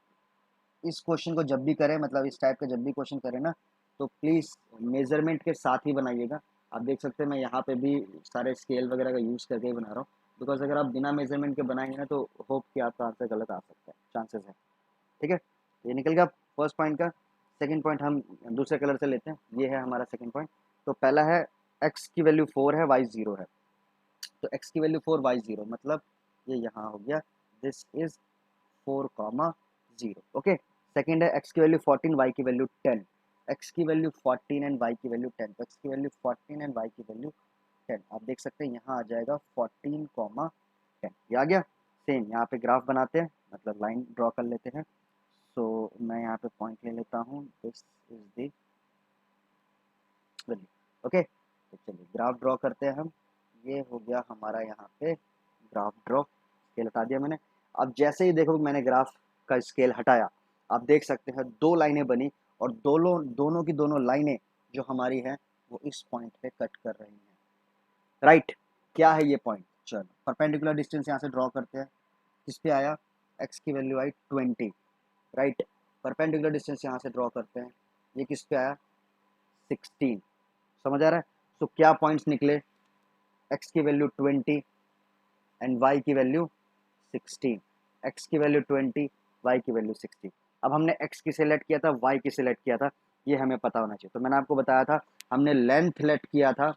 इस क्वेश्चन को जब भी करें, मतलब इस टाइप का जब भी क्वेश्चन करें ना, तो प्लीज़ मेजरमेंट के साथ ही बनाइएगा। आप देख सकते हैं मैं यहाँ पे भी सारे स्केल वगैरह का यूज़ करके ही बना रहा हूँ, बिकॉज अगर आप बिना मेजरमेंट के बनाएंगे ना तो होप कि आपका आंसर गलत आ सकता है, चांसेस है। ठीक है, ये निकल गया फर्स्ट पॉइंट का। सेकंड पॉइंट हम दूसरे कलर से लेते हैं। ये है हमारा सेकंड पॉइंट। तो पहला है एक्स की वैल्यू 4 है, वाई 0 है। तो एक्स की वैल्यू 4, वाई 0, मतलब ये यहाँ हो गया, दिस इज 4,0। ओके। सेकेंड है एक्स की वैल्यू 14, वाई की वैल्यू 10। एक्स की वैल्यू 14 एंड वाई की वैल्यू 10। तो एक्स की वैल्यू 14 एंड वाई की वैल्यू 10। आप देख सकते हैं यहाँ आ जाएगा 14,10। ये आ गया। सेम यहाँ पे ग्राफ बनाते हैं, मतलब लाइन ड्रॉ कर लेते हैं। सो मैं यहाँ पे पॉइंट ले लेता हूँ, this is the value. Okay, तो चलिए ग्राफ ड्रॉ करते हैं हम। ये हो गया हमारा यहाँ पे ग्राफ ड्रॉ, स्केल हटा दिया मैंने। अब जैसे ही देखो मैंने ग्राफ का स्केल हटाया, आप देख सकते हैं दो लाइनें बनी, और दोनों दोनों की दोनों लाइनें जो हमारी हैं वो इस पॉइंट पे कट कर रही हैं, राइट। क्या है ये पॉइंट, चलो परपेंडिकुलर डिस्टेंस यहाँ से ड्रॉ करते हैं। किस पे आया, एक्स की वैल्यू आई 20, राइट। परपेंडिकुलर डिस्टेंस यहाँ से ड्रॉ करते हैं, ये किस पे आया 16। समझ आ रहा है। तो क्या पॉइंट्स निकले, एक्स की वैल्यू 20 एंड वाई की वैल्यू 16। एक्स की वैल्यू 20, वाई की वैल्यू 16। अब हमने एक्स की सिलेक्ट किया था, वाई की सिलेक्ट किया था, ये हमें पता होना चाहिए। तो मैंने आपको बताया था हमने लेंथ लेट किया था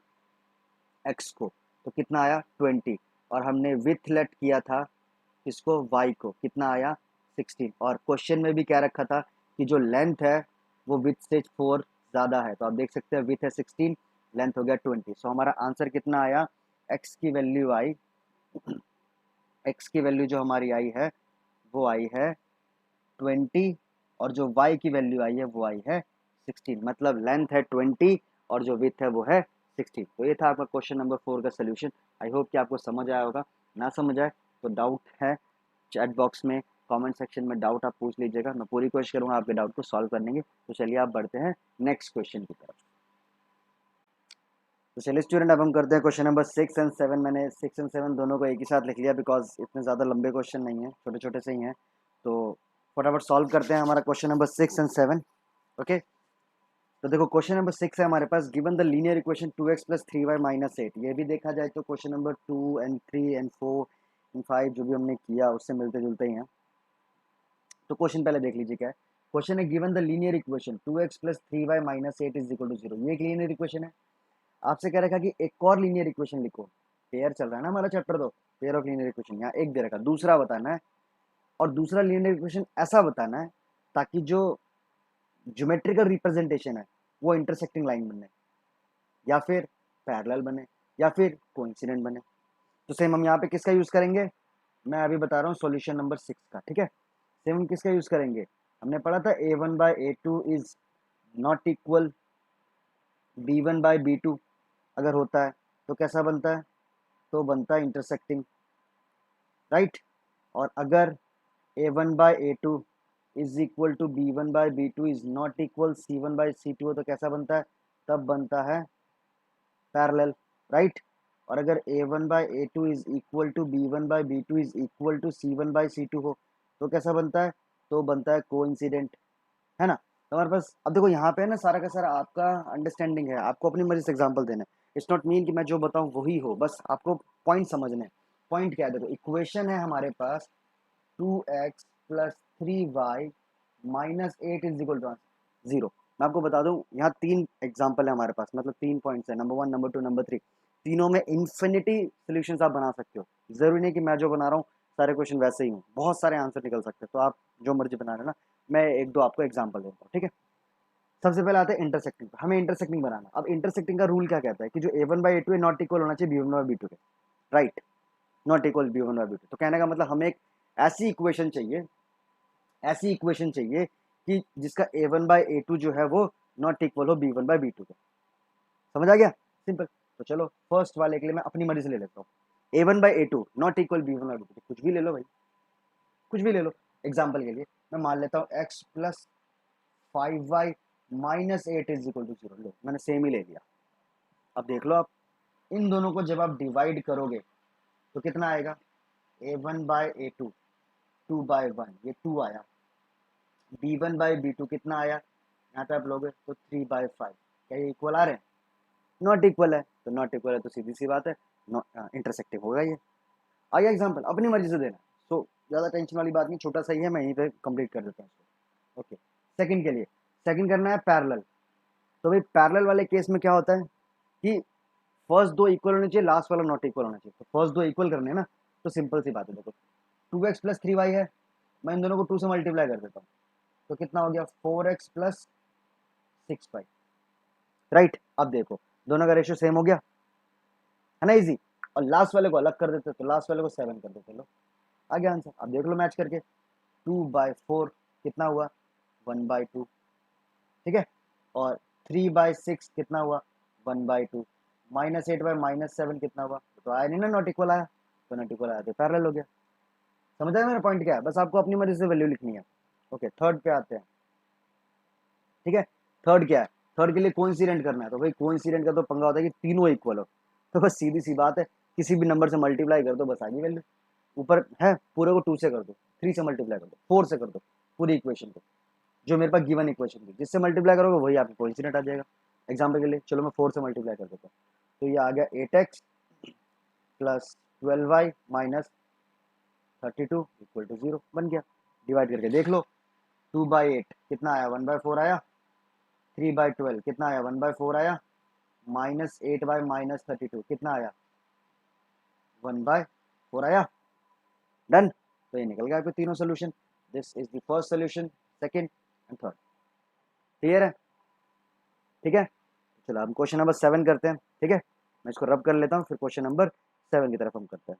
एक्स को, तो कितना आया 20, और हमने विथ लेट किया था इसको वाई को, कितना आया 16। और क्वेश्चन में भी क्या रखा था कि जो लेंथ है वो विथ से 4 ज़्यादा है। तो आप देख सकते हैं विथ है 16, लेंथ हो गया 20। सो हमारा आंसर कितना आया, एक्स की वैल्यू आई, एक्स की वैल्यू जो हमारी आई है वो आई है 20, और जो y की वैल्यू आई है वो आई है 16। मतलब लेंथ है 20 और जो विथ है वो है 16। तो ये था आपका क्वेश्चन नंबर 4 का सोल्यूशन। आई होप कि आपको समझ आया होगा। ना समझ आए तो डाउट है चैट बॉक्स में, कमेंट सेक्शन में डाउट आप पूछ लीजिएगा, मैं पूरी कोशिश करूँगा आपके डाउट को सॉल्व करने की। तो चलिए आप बढ़ते हैं नेक्स्ट क्वेश्चन की तरफ। तो चलिए स्टूडेंट, अब हम करते हैं क्वेश्चन नंबर 6 एंड 7। मैंने 6 एंड 7 दोनों को एक ही साथ लिख लिया, बिकॉज इतने ज़्यादा लंबे क्वेश्चन नहीं है, छोटे छोटे से ही हैं। तो फटाफट सॉल्व करते हैं हमारा क्वेश्चन नंबर 6 एंड 7। ओके, तो देखो क्वेश्चन नंबर 6 है हमारे पास, given the linear equation 2x plus 3y minus 8। ये भी देखा जाए तो question number 2 and 3 and 4 and 5 जो भी हमने किया उससे मिलते जुलते ही हैं। तो क्वेश्चन पहले देख लीजिए क्या है। क्वेश्चन है given the linear equation 2x plus 3y minus 8 is equal to 0। ये एक लीनियर इक्वेशन है। आपसे कह रखा कि एक और लीनियर इक्वेशन लिखो। पेयर चल रहा है ना हमारा चैप्टर, तो पेयर ऑफ लीनियर इक्वेशन यहाँ एक दे रखा, दूसरा बताना है, और दूसरा लीनियर इक्वेशन ऐसा बताना है ताकि जो ज्योमेट्रिकल रिप्रेजेंटेशन है वो इंटरसेक्टिंग लाइन बने, या फिर पैरेलल बने, या फिर कोइंसिडेंट बने। तो सेम हम यहाँ पे किसका यूज करेंगे, मैं अभी बता रहा हूँ सॉल्यूशन नंबर 6 का, ठीक है। सेम हम किसका यूज करेंगे, हमने पढ़ा था A1 by A2 is not equal B1 by B2। अगर होता है तो कैसा बनता है? तो बनता है इंटरसेक्टिंग, राइट। और अगर A1 by A2 is equal to B1 by B2 is not equal C1 by C2 हो तो कैसा बनता है? तब बनता है पैरेलल, राइट। और अगर A1 by A2 is equal to B1 by B2 is equal to C1 by C2 हो तो कैसा बनता है? तो बनता है कोइंसिडेंट, है ना। तो हमारे पास अब देखो यहाँ पे है ना, सारा का सारा आपका अंडरस्टैंडिंग है, आपको अपनी मर्जी से एग्जांपल देना है। इट्स नॉट मीन कि मैं जो बताऊँ वही हो, बस आपको पॉइंट समझने हैं। पॉइंट क्या है? देखो इक्वेशन है हमारे पास 2x plus 3y minus 8 is equal to 0। मैं आपको बता दूं, यहाँ 3 एग्जाम्पल है हमारे पास, मतलब 3 पॉइंट्स है, नंबर 1, नंबर 2, नंबर 3। तीनों में इन्फिनिटी सोल्यूशन आप बना सकते हो। जरूरी नहीं कि मैं जो बना रहा हूँ सारे क्वेश्चन वैसे ही हूँ, बहुत सारे आंसर निकल सकते हैं, तो आप जो मर्जी बना लेना। मैं एक दो आपको एग्जाम्पल देता हूँ, ठीक है। सबसे पहले आते हैं इंटरसेक्टिंग। हमें इंटरसेक्टिंग बनाना। अब इंटरसेक्टिंग का रूल क्या कहता है कि जो A1 बाई A2 है नॉट इक्वल होना चाहिए B1 बाई B2 के, right. Not equal B1 by B2। तो कहने का मतलब हमें एक ऐसी इक्वेशन चाहिए, ऐसी इक्वेशन चाहिए कि जिसका A1 बाई A2 जो है वो नॉट इक्वल हो B1 बाई B2 के। समझ आ गया? सिंपल। तो चलो फर्स्ट वाले के लिए मैं अपनी मर्जी से ले लेता हूँ। A1 by A2 not equal B1 by B2। कुछ भी ले लो भाई, कुछ भी ले लो। एग्जाम्पल के लिए मैं मान लेता हूँ x plus 5y minus 8 is equal to 0। लो मैंने सेम ही ले लिया। अब देख लो आप, इन दोनों को जब आप डिवाइड करोगे तो कितना आएगा? A1 बाय A2 2 बाय 1, ये 2 आया। B1 बाई B2 कितना आया? यहाँ पे आप लोगे तो 3 बाय 5। क्या ये इक्वल आ रहे हैं? नॉट इक्वल है, तो नॉट इक्वल है तो सीधी सी बात है इंटरसेक्टिव होगा ये। आगे एग्जाम्पल अपनी मर्जी से देना। सो ज़्यादा टेंशन वाली बात नहीं, छोटा सा ही है, मैं यहीं पे कंप्लीट कर देता हूँ इसको। ओके, सेकंड के लिए, सेकंड करना है पैरेलल। तो भाई पैरेलल वाले केस में क्या होता है कि फर्स्ट दो इक्वल होने चाहिए, लास्ट वाला नॉट इक्वल होना चाहिए। तो फर्स्ट दो इक्वल करने हैं ना, तो सिंपल सी बात है। देखो 2x प्लस 3y है, मैं इन दोनों को 2 से मल्टीप्लाई कर देता हूँ, तो कितना हो गया? 4x plus 6y, right. अब देखो दोनों का रेशियो सेम हो गया, है ना, इजी। और लास्ट वाले को अलग कर देते, तो लास्ट वाले को 7 कर देते। लो आ गया आंसर। अब देख लो मैच करके, 2/4 कितना हुआ? 1/2, ठीक है। और 3/6 कितना हुआ? 1/2। -8/-7 कितना हुआ? तो आया नहीं ना, नॉट इक्वल आया, तो नॉट इक्वल आया तो पैरेलल हो गया। समझ आया मेरा पॉइंट क्या है? बस आपको अपनी मर्जी से वैल्यू लिखनी है। ओके, थर्ड पे आते हैं, ठीक है। थर्ड क्या है? थर्ड के लिए कोइंसिडेंट करना है। तो भाई कोइंसिडेंट का तो पंगा होता है कि तीनों इक्वल हो, तो बस सीधी सी बात है, किसी भी नंबर से मल्टीप्लाई कर दो, बस आ गई वैल्यू। ऊपर है पूरे को 2 से कर दो, 3 से मल्टीप्लाई कर दो, 4 से कर दो, पूरी इक्वेशन को, जो मेरे पास गिवन इक्वेशन थी, जिससे मल्टीप्लाई करोगे वही आपको कोइंसिडेंट आ जाएगा। एग्जाम्पल के लिए चलो मैं 4 से मल्टीप्लाई कर देता हूँ, तो ये आ गया 8x plus 12y minus 32 equal to 0 बन गया। डिवाइड करके देख लो, 2/8 कितना आया? 1/4 आया। 3/12 कितना आया? 1/4 आया। -8/-32 कितना आया? 1/4 आया। डन। तो ये निकल गया आपके तीनों solution. This is the first solution, second and third. Clear है? ठीक है, चलो हम क्वेश्चन नंबर 7 करते हैं, ठीक है। मैं इसको रब कर लेता हूँ, फिर क्वेश्चन नंबर 7 की तरफ हम करते हैं।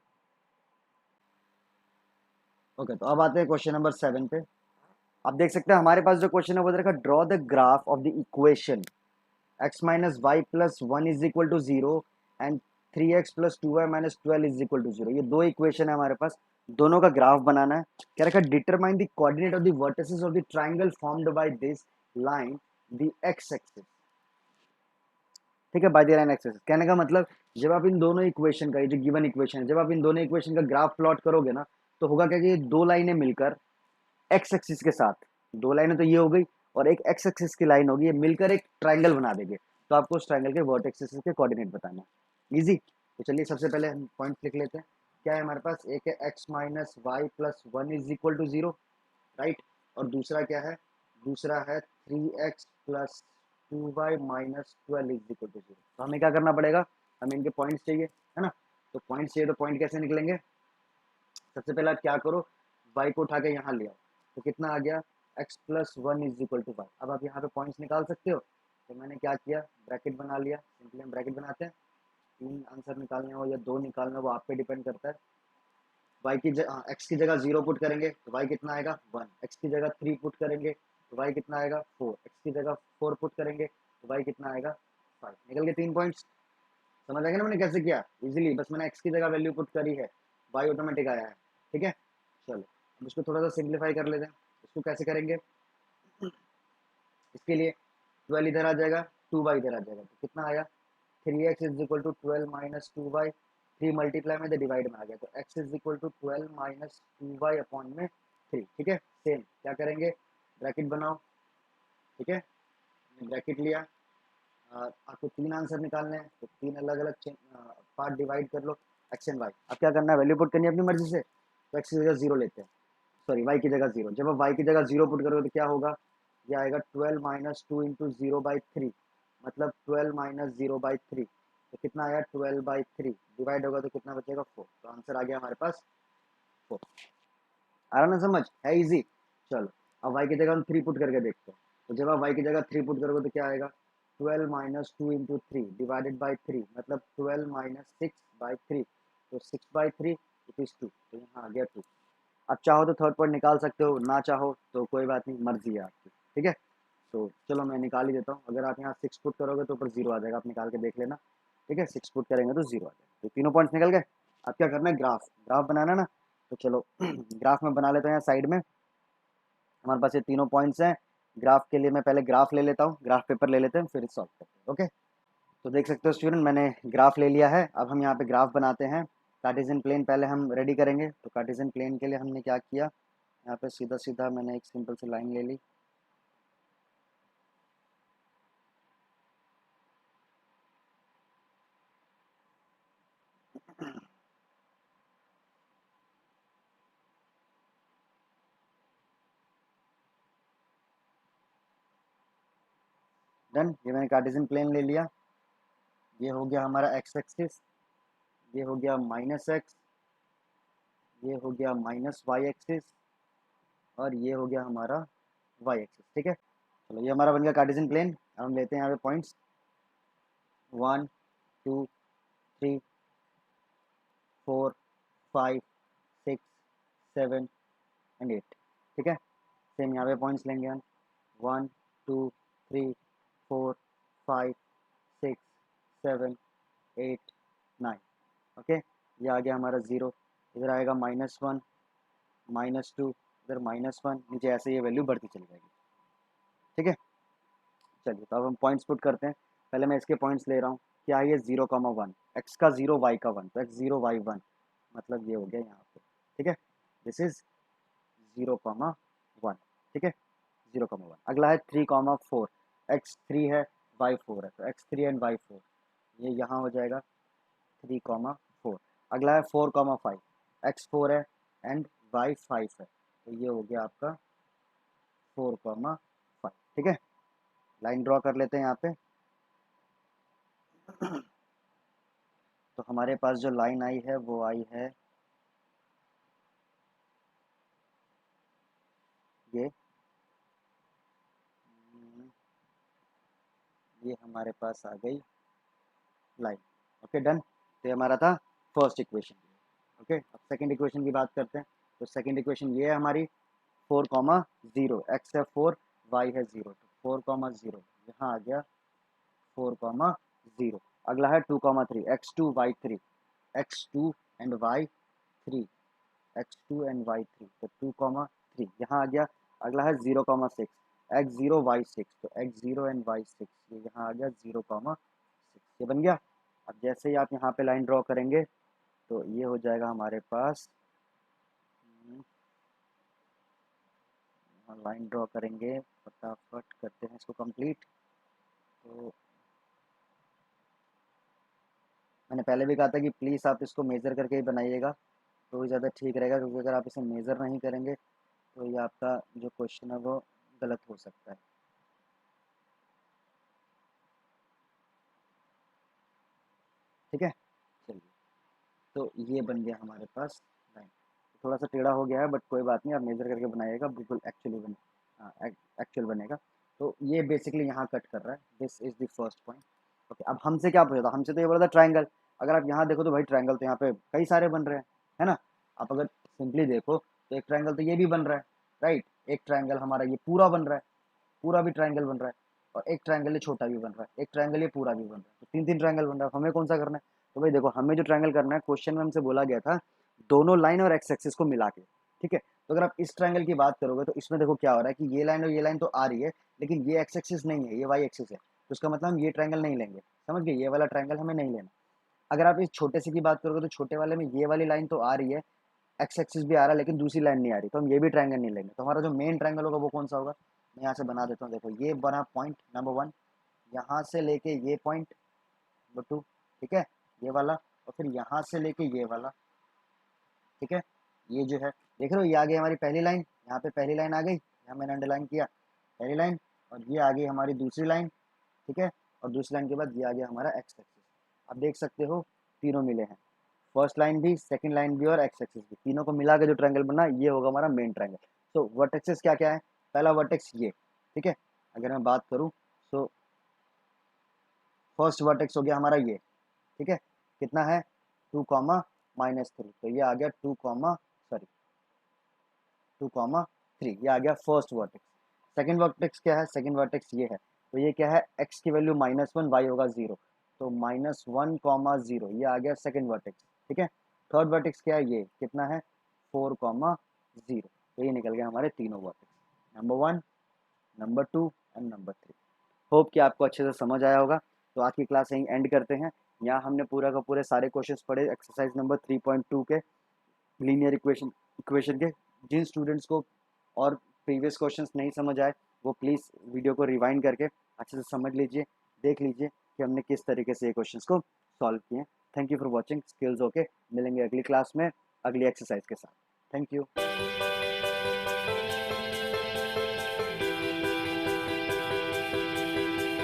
ओके, तो अब आते हैं क्वेश्चन नंबर 7 पे। आप देख सकते हैं हमारे पास जो क्वेश्चन है वो देखा, draw the graph of the equation x minus y plus 1 is equal to 0 and 3x plus 2y minus 12 is equal to 0। ये दो इक्वेशन है हमारे पास, दोनों का ग्राफ बनाना है। क्या रखा? Determine the coordinate of the vertices of the triangle formed by this line the x axis, ठीक है, बाय द लाइन एक्सिस। कहने का मतलब जब आप इन दोनों इक्वेशन का, ये जो गिवन इक्वेशन है, जब आप इन दोनों इक्वेशन का ग्राफ प्लॉट करोगे ना, तो होगा क्या कि ये दो लाइनें मिलकर एक्स एक्सिस के साथ, दो लाइनें तो ये हो गई और एक एक्स एक्सिस की लाइन होगी, ये मिलकर एक ट्रायंगल बना देंगे। तो आपको उस ट्रायंगल के वर्टेक्सेस के कोऑर्डिनेट बताना है। इजी। तो चलिए सबसे पहले हम पॉइंट लिख लेते हैं। क्या है हमारे पास? एक है x minus y plus 1 is equal to 0, right. और दूसरा क्या है? दूसरा है 3x plus 2y minus 12 is equal to 0। तो हमें क्या करना पड़ेगा? हमें इनके पॉइंट्स चाहिए, है ना। तो पॉइंट्स चाहिए, तो पॉइंट कैसे निकलेंगे? सबसे पहले आप क्या करो, y को उठा के यहाँ ले आओ, तो कितना आ गया? x plus 1 is equal to y. अब आप यहाँ पे पॉइंट्स निकाल सकते हो, तो मैंने क्या किया, ब्रैकेट बना लिया। सिंपली हम ब्रैकेट बनाते हैं, तीन आंसर निकालने हो या दो निकालने हो वो आप पे डिपेंड करता है। वाई की जगह एक्स की जगह 0 पुट करेंगे तो वाई कितना आएगा 1, एक्स की जगह 3 पुट करेंगे तो वाई कितना आएगा 4, एक्स की जगह 4 पुट करेंगे तो वाई कितना आएगा 5। निकल के 3 पॉइंट्स। समझ आ गया ना मैंने कैसे किया इजीली, बस मैंने एक्स की जगह वैल्यू पुट करी है, वाई ऑटोमेटिक आया है। ठीक है, चलो अब इसको थोड़ा सा सिंप्लीफाई कर लेते हैं। इसको कैसे करेंगे, इसके लिए 12 इधर आ जाएगा, 2y इधर आ जाएगा, तो कितना आया 3x is equal to 12 minus 2y, 3 multiply में डिवाइड में आ गया, तो x is equal to 12 minus 2y upon में 3। ठीक है, सेम क्या करेंगे, ब्रैकेट बनाओ। ठीक है, ब्रैकेट लिया, आपको 3 आंसर निकालने हैं तो 3 अलग अलग पार्ट डिवाइड कर लो, एक्स एंड वाई। अब क्या करना है, वैल्यू पुट करनी है अपनी मर्जी से, तो एक्स की जगह 0 लेते हैं, सॉरी वाई की जगह 0। जब आप वाई की जगह 0 पुट करोगे तो क्या होगा, ये आएगा 12 माइनस 2 इंटू 0/3, मतलब 12 माइनस 0/3, तो कितना आया 12/3, डिवाइड होगा तो कितना बचेगा 4, तो आंसर आ गया हमारे पास 4। आ रहा ना समझ, है इजी। चलो अब वाई की जगह हम 3 पुट करके देखते हैं, तो जब आप वाई की जगह 3 पुट करोगे तो क्या आएगा 12 माइनस 2 इंटू 3 डिवाइडेड बाई 3, मतलब 12 माइनस 6/3, तो 6/3 इट इज 2, तो यहाँ आ गया 2। अब चाहो तो थर्ड पॉइंट निकाल सकते हो, ना चाहो तो कोई बात नहीं, मर्जी है आपकी। ठीक है, तो चलो मैं निकाल ही देता हूँ। अगर आप यहाँ 6 पुट करोगे तो ऊपर 0 आ जाएगा, आप निकाल के देख लेना। ठीक है, 6 पुट करेंगे तो 0 आ जाएगा, तो तीनों पॉइंट्स निकल गए। अब क्या करना है, ग्राफ ग्राफ बनाना है ना, तो चलो ग्राफ में बना लेते हैं। यहाँ साइड में हमारे पास ये तीनों पॉइंट्स हैं। ग्राफ के लिए मैं पहले ग्राफ ले लेता हूँ, ग्राफ पेपर ले लेते हैं फिर सॉल्व करते हैं। ओके, तो देख सकते हो स्टूडेंट, मैंने ग्राफ ले लिया है। अब हम यहाँ पे ग्राफ बनाते हैं। कार्टेशियन प्लेन पहले हम रेडी करेंगे, तो कार्टेशियन प्लेन के लिए हमने क्या किया, यहाँ पे सीधा सीधा मैंने एक सिंपल सी लाइन ले ली। डन, ये मैंने कार्टेशियन प्लेन ले लिया। ये हो गया हमारा एक्स एक्सिस, ये हो गया माइनस एक्स, ये हो गया माइनस वाई एक्सिस, और ये हो गया हमारा वाई एक्सिस। ठीक है, चलो ये हमारा बन गया कार्टेशियन प्लेन। अब हम लेते हैं यहाँ पे पॉइंट्स 1 2 3 4 5 6 7 एंड 8। ठीक है, सेम यहाँ पे पॉइंट्स लेंगे हम 1 2 3 4 5 6 7 8 9। ओके, ये आ गया हमारा 0, इधर आएगा -1 -2, इधर -1, नीचे ऐसे ये वैल्यू बढ़ती चली जाएगी। ठीक है, चलिए तो अब हम पॉइंट्स पुट करते हैं। पहले मैं इसके पॉइंट्स ले रहा हूँ, क्या है ये 0,1, एक्स का 0 वाई का 1, तो एक्स 0 वाई 1, मतलब ये हो गया यहाँ पे। ठीक है, दिस इज 0,1। ठीक है, 0,1। अगला है 3,4, एक्स 3 है वाई 4 है, तो एक्स 3 एंड वाई 4, ये यहाँ हो जाएगा 3,4। अगला है 4,5, एक्स 4 है एंड वाई 5 है, तो ये हो गया आपका 4,5। ठीक है, लाइन ड्रॉ कर लेते हैं यहाँ पे। तो हमारे पास जो लाइन आई है वो आई है ये, ये हमारे पास आ गई लाइन। ओके डन, तो ये हमारा था फर्स्ट इक्वेशन। ओके, अब सेकंड इक्वेशन की बात करते हैं। तो सेकंड इक्वेशन ये है हमारी 4,0, एक्स है 4 वाई है 0, तो 4,0 यहाँ आ गया 4,0। अगला है 2,3, x2 y3, x2 and y3, x2 and y3, तो 2,3 यहाँ आ गया। अगला है 0,6, x0 y6, तो x0 एंड y6, ये यहाँ आ गया 0,6, ये बन गया। अब जैसे ही आप यहाँ पे लाइन ड्रॉ करेंगे तो ये हो जाएगा हमारे पास, लाइन ड्रॉ करेंगे, फटाफट करते हैं इसको कंप्लीट। तो मैंने पहले भी कहा था कि प्लीज़ आप इसको मेज़र करके ही बनाइएगा, तो ज़्यादा ठीक रहेगा, क्योंकि अगर आप इसे मेज़र नहीं करेंगे तो ये आपका जो क्वेश्चन है वो गलत हो सकता है। ठीक है, चलिए, तो ये बन गया हमारे पास लाइन। थोड़ा सा टेढ़ा हो गया है बट कोई बात नहीं, आप मेज़र करके बनाइएगा, बिल्कुल एक्चुअली बने, हाँ एक्चुअल बनेगा। तो ये बेसिकली यहाँ कट कर रहा है, this is the first point. Okay, अब हमसे क्या पूछा था, हमसे तो ये बोला था ट्राइंगल। अगर आप यहाँ देखो तो भाई ट्राइंगल तो यहाँ पे कई सारे बन रहे हैं, है ना। आप अगर सिंपली देखो तो एक ट्रायंगल तो ये भी बन रहा है, राइट, एक ट्रायंगल हमारा ये पूरा बन रहा है, पूरा भी ट्रायंगल बन रहा है, और एक ट्रायंगल ये छोटा भी बन रहा है, एक ट्रायंगल ये पूरा भी बन रहा है, तो तीन तीन ट्रायंगल बन रहा है। हमें कौन सा करना है? तो भाई देखो, हमें जो ट्रायंगल करना है, क्वेश्चन में हमसे बोला गया था दोनों लाइन और एक्स एक्सिस को मिला के, ठीक है। तो अगर आप इस ट्रायंगल की बात करोगे तो इसमें देखो क्या हो रहा है कि ये लाइन और ये लाइन तो आ रही है, लेकिन ये एक्स एक्सिस नहीं है, ये वाई एक्सिस है, तो उसका मतलब हम ये ट्रायंगल नहीं लेंगे, समझ गए, ये वाला ट्रायंगल हमें नहीं लेना। अगर आप इस छोटे से की बात करोगे तो छोटे वाले में ये वाली लाइन तो आ रही है, एक्स एक्सिस भी आ रहा है, लेकिन दूसरी लाइन नहीं आ रही, तो हम ये भी ट्रायंगल नहीं लेंगे। तो हमारा जो मेन ट्रायंगल होगा वो कौन सा होगा? मैं यहाँ से बना देता हूँ, देखो ये बना पॉइंट नंबर 1, यहाँ से लेके ये पॉइंट नंबर 2, ठीक है, ये वाला, और फिर यहाँ से लेके ये वाला, ठीक है। ये जो है देख रहे हो, ये आ गई हमारी पहली लाइन, यहाँ पे पहली लाइन आ गई, यहाँ मैंने अंडरलाइन किया पहली लाइन, और ये आ गई हमारी दूसरी लाइन, ठीक है, और दूसरी लाइन के बाद ये आ गया हमारा एक्स एक्सिस। आप देख सकते हो तीनों मिले हैं, फर्स्ट लाइन भी, सेकंड लाइन भी और एक्स एक्सिस भी, तीनों को मिला के जो ट्रायंगल बना ये होगा हमारा मेन ट्रायंगल। तो वर्टेक्सेस क्या क्या है? पहला वर्टेक्स ये, ठीक है, अगर मैं बात करूँ तो फर्स्ट वर्टेक्स हो गया हमारा ये, ठीक है, कितना है 2, -3, तो ये आ गया 2, 3, ये आ गया फर्स्ट वर्टेक्स। सेकंड वर्टेक्स क्या है? सेकंड वर्टेक्स ये है, तो ये क्या है, x की वैल्यू -1, y होगा 0, तो -1, 0, ये आ गया सेकंड वर्टेक्स, ठीक है। थर्ड वर्टेक्स क्या है? ये कितना है 4, 0, तो ये निकल गया हमारे तीनों vertex, number 1, number 2 and number 3। Hope कि आपको अच्छे से समझ आया होगा। तो आज की क्लास यहीं एंड करते हैं। यहाँ हमने पूरा का पूरे सारे क्वेश्चंस पढ़े एक्सरसाइज नंबर 3.2 के लीनियर इक्वेशन के। जिन स्टूडेंट्स को और प्रीवियस क्वेश्चंस नहीं समझ आए वो प्लीज़ वीडियो को रिवाइंड करके अच्छे से समझ लीजिए, देख लीजिए कि हमने किस तरीके से ये क्वेश्चंस को सॉल्व किए। Thank you for watching skills okay. मिलेंगे अगली क्लास में अगली एक्सरसाइज के साथ। Thank you.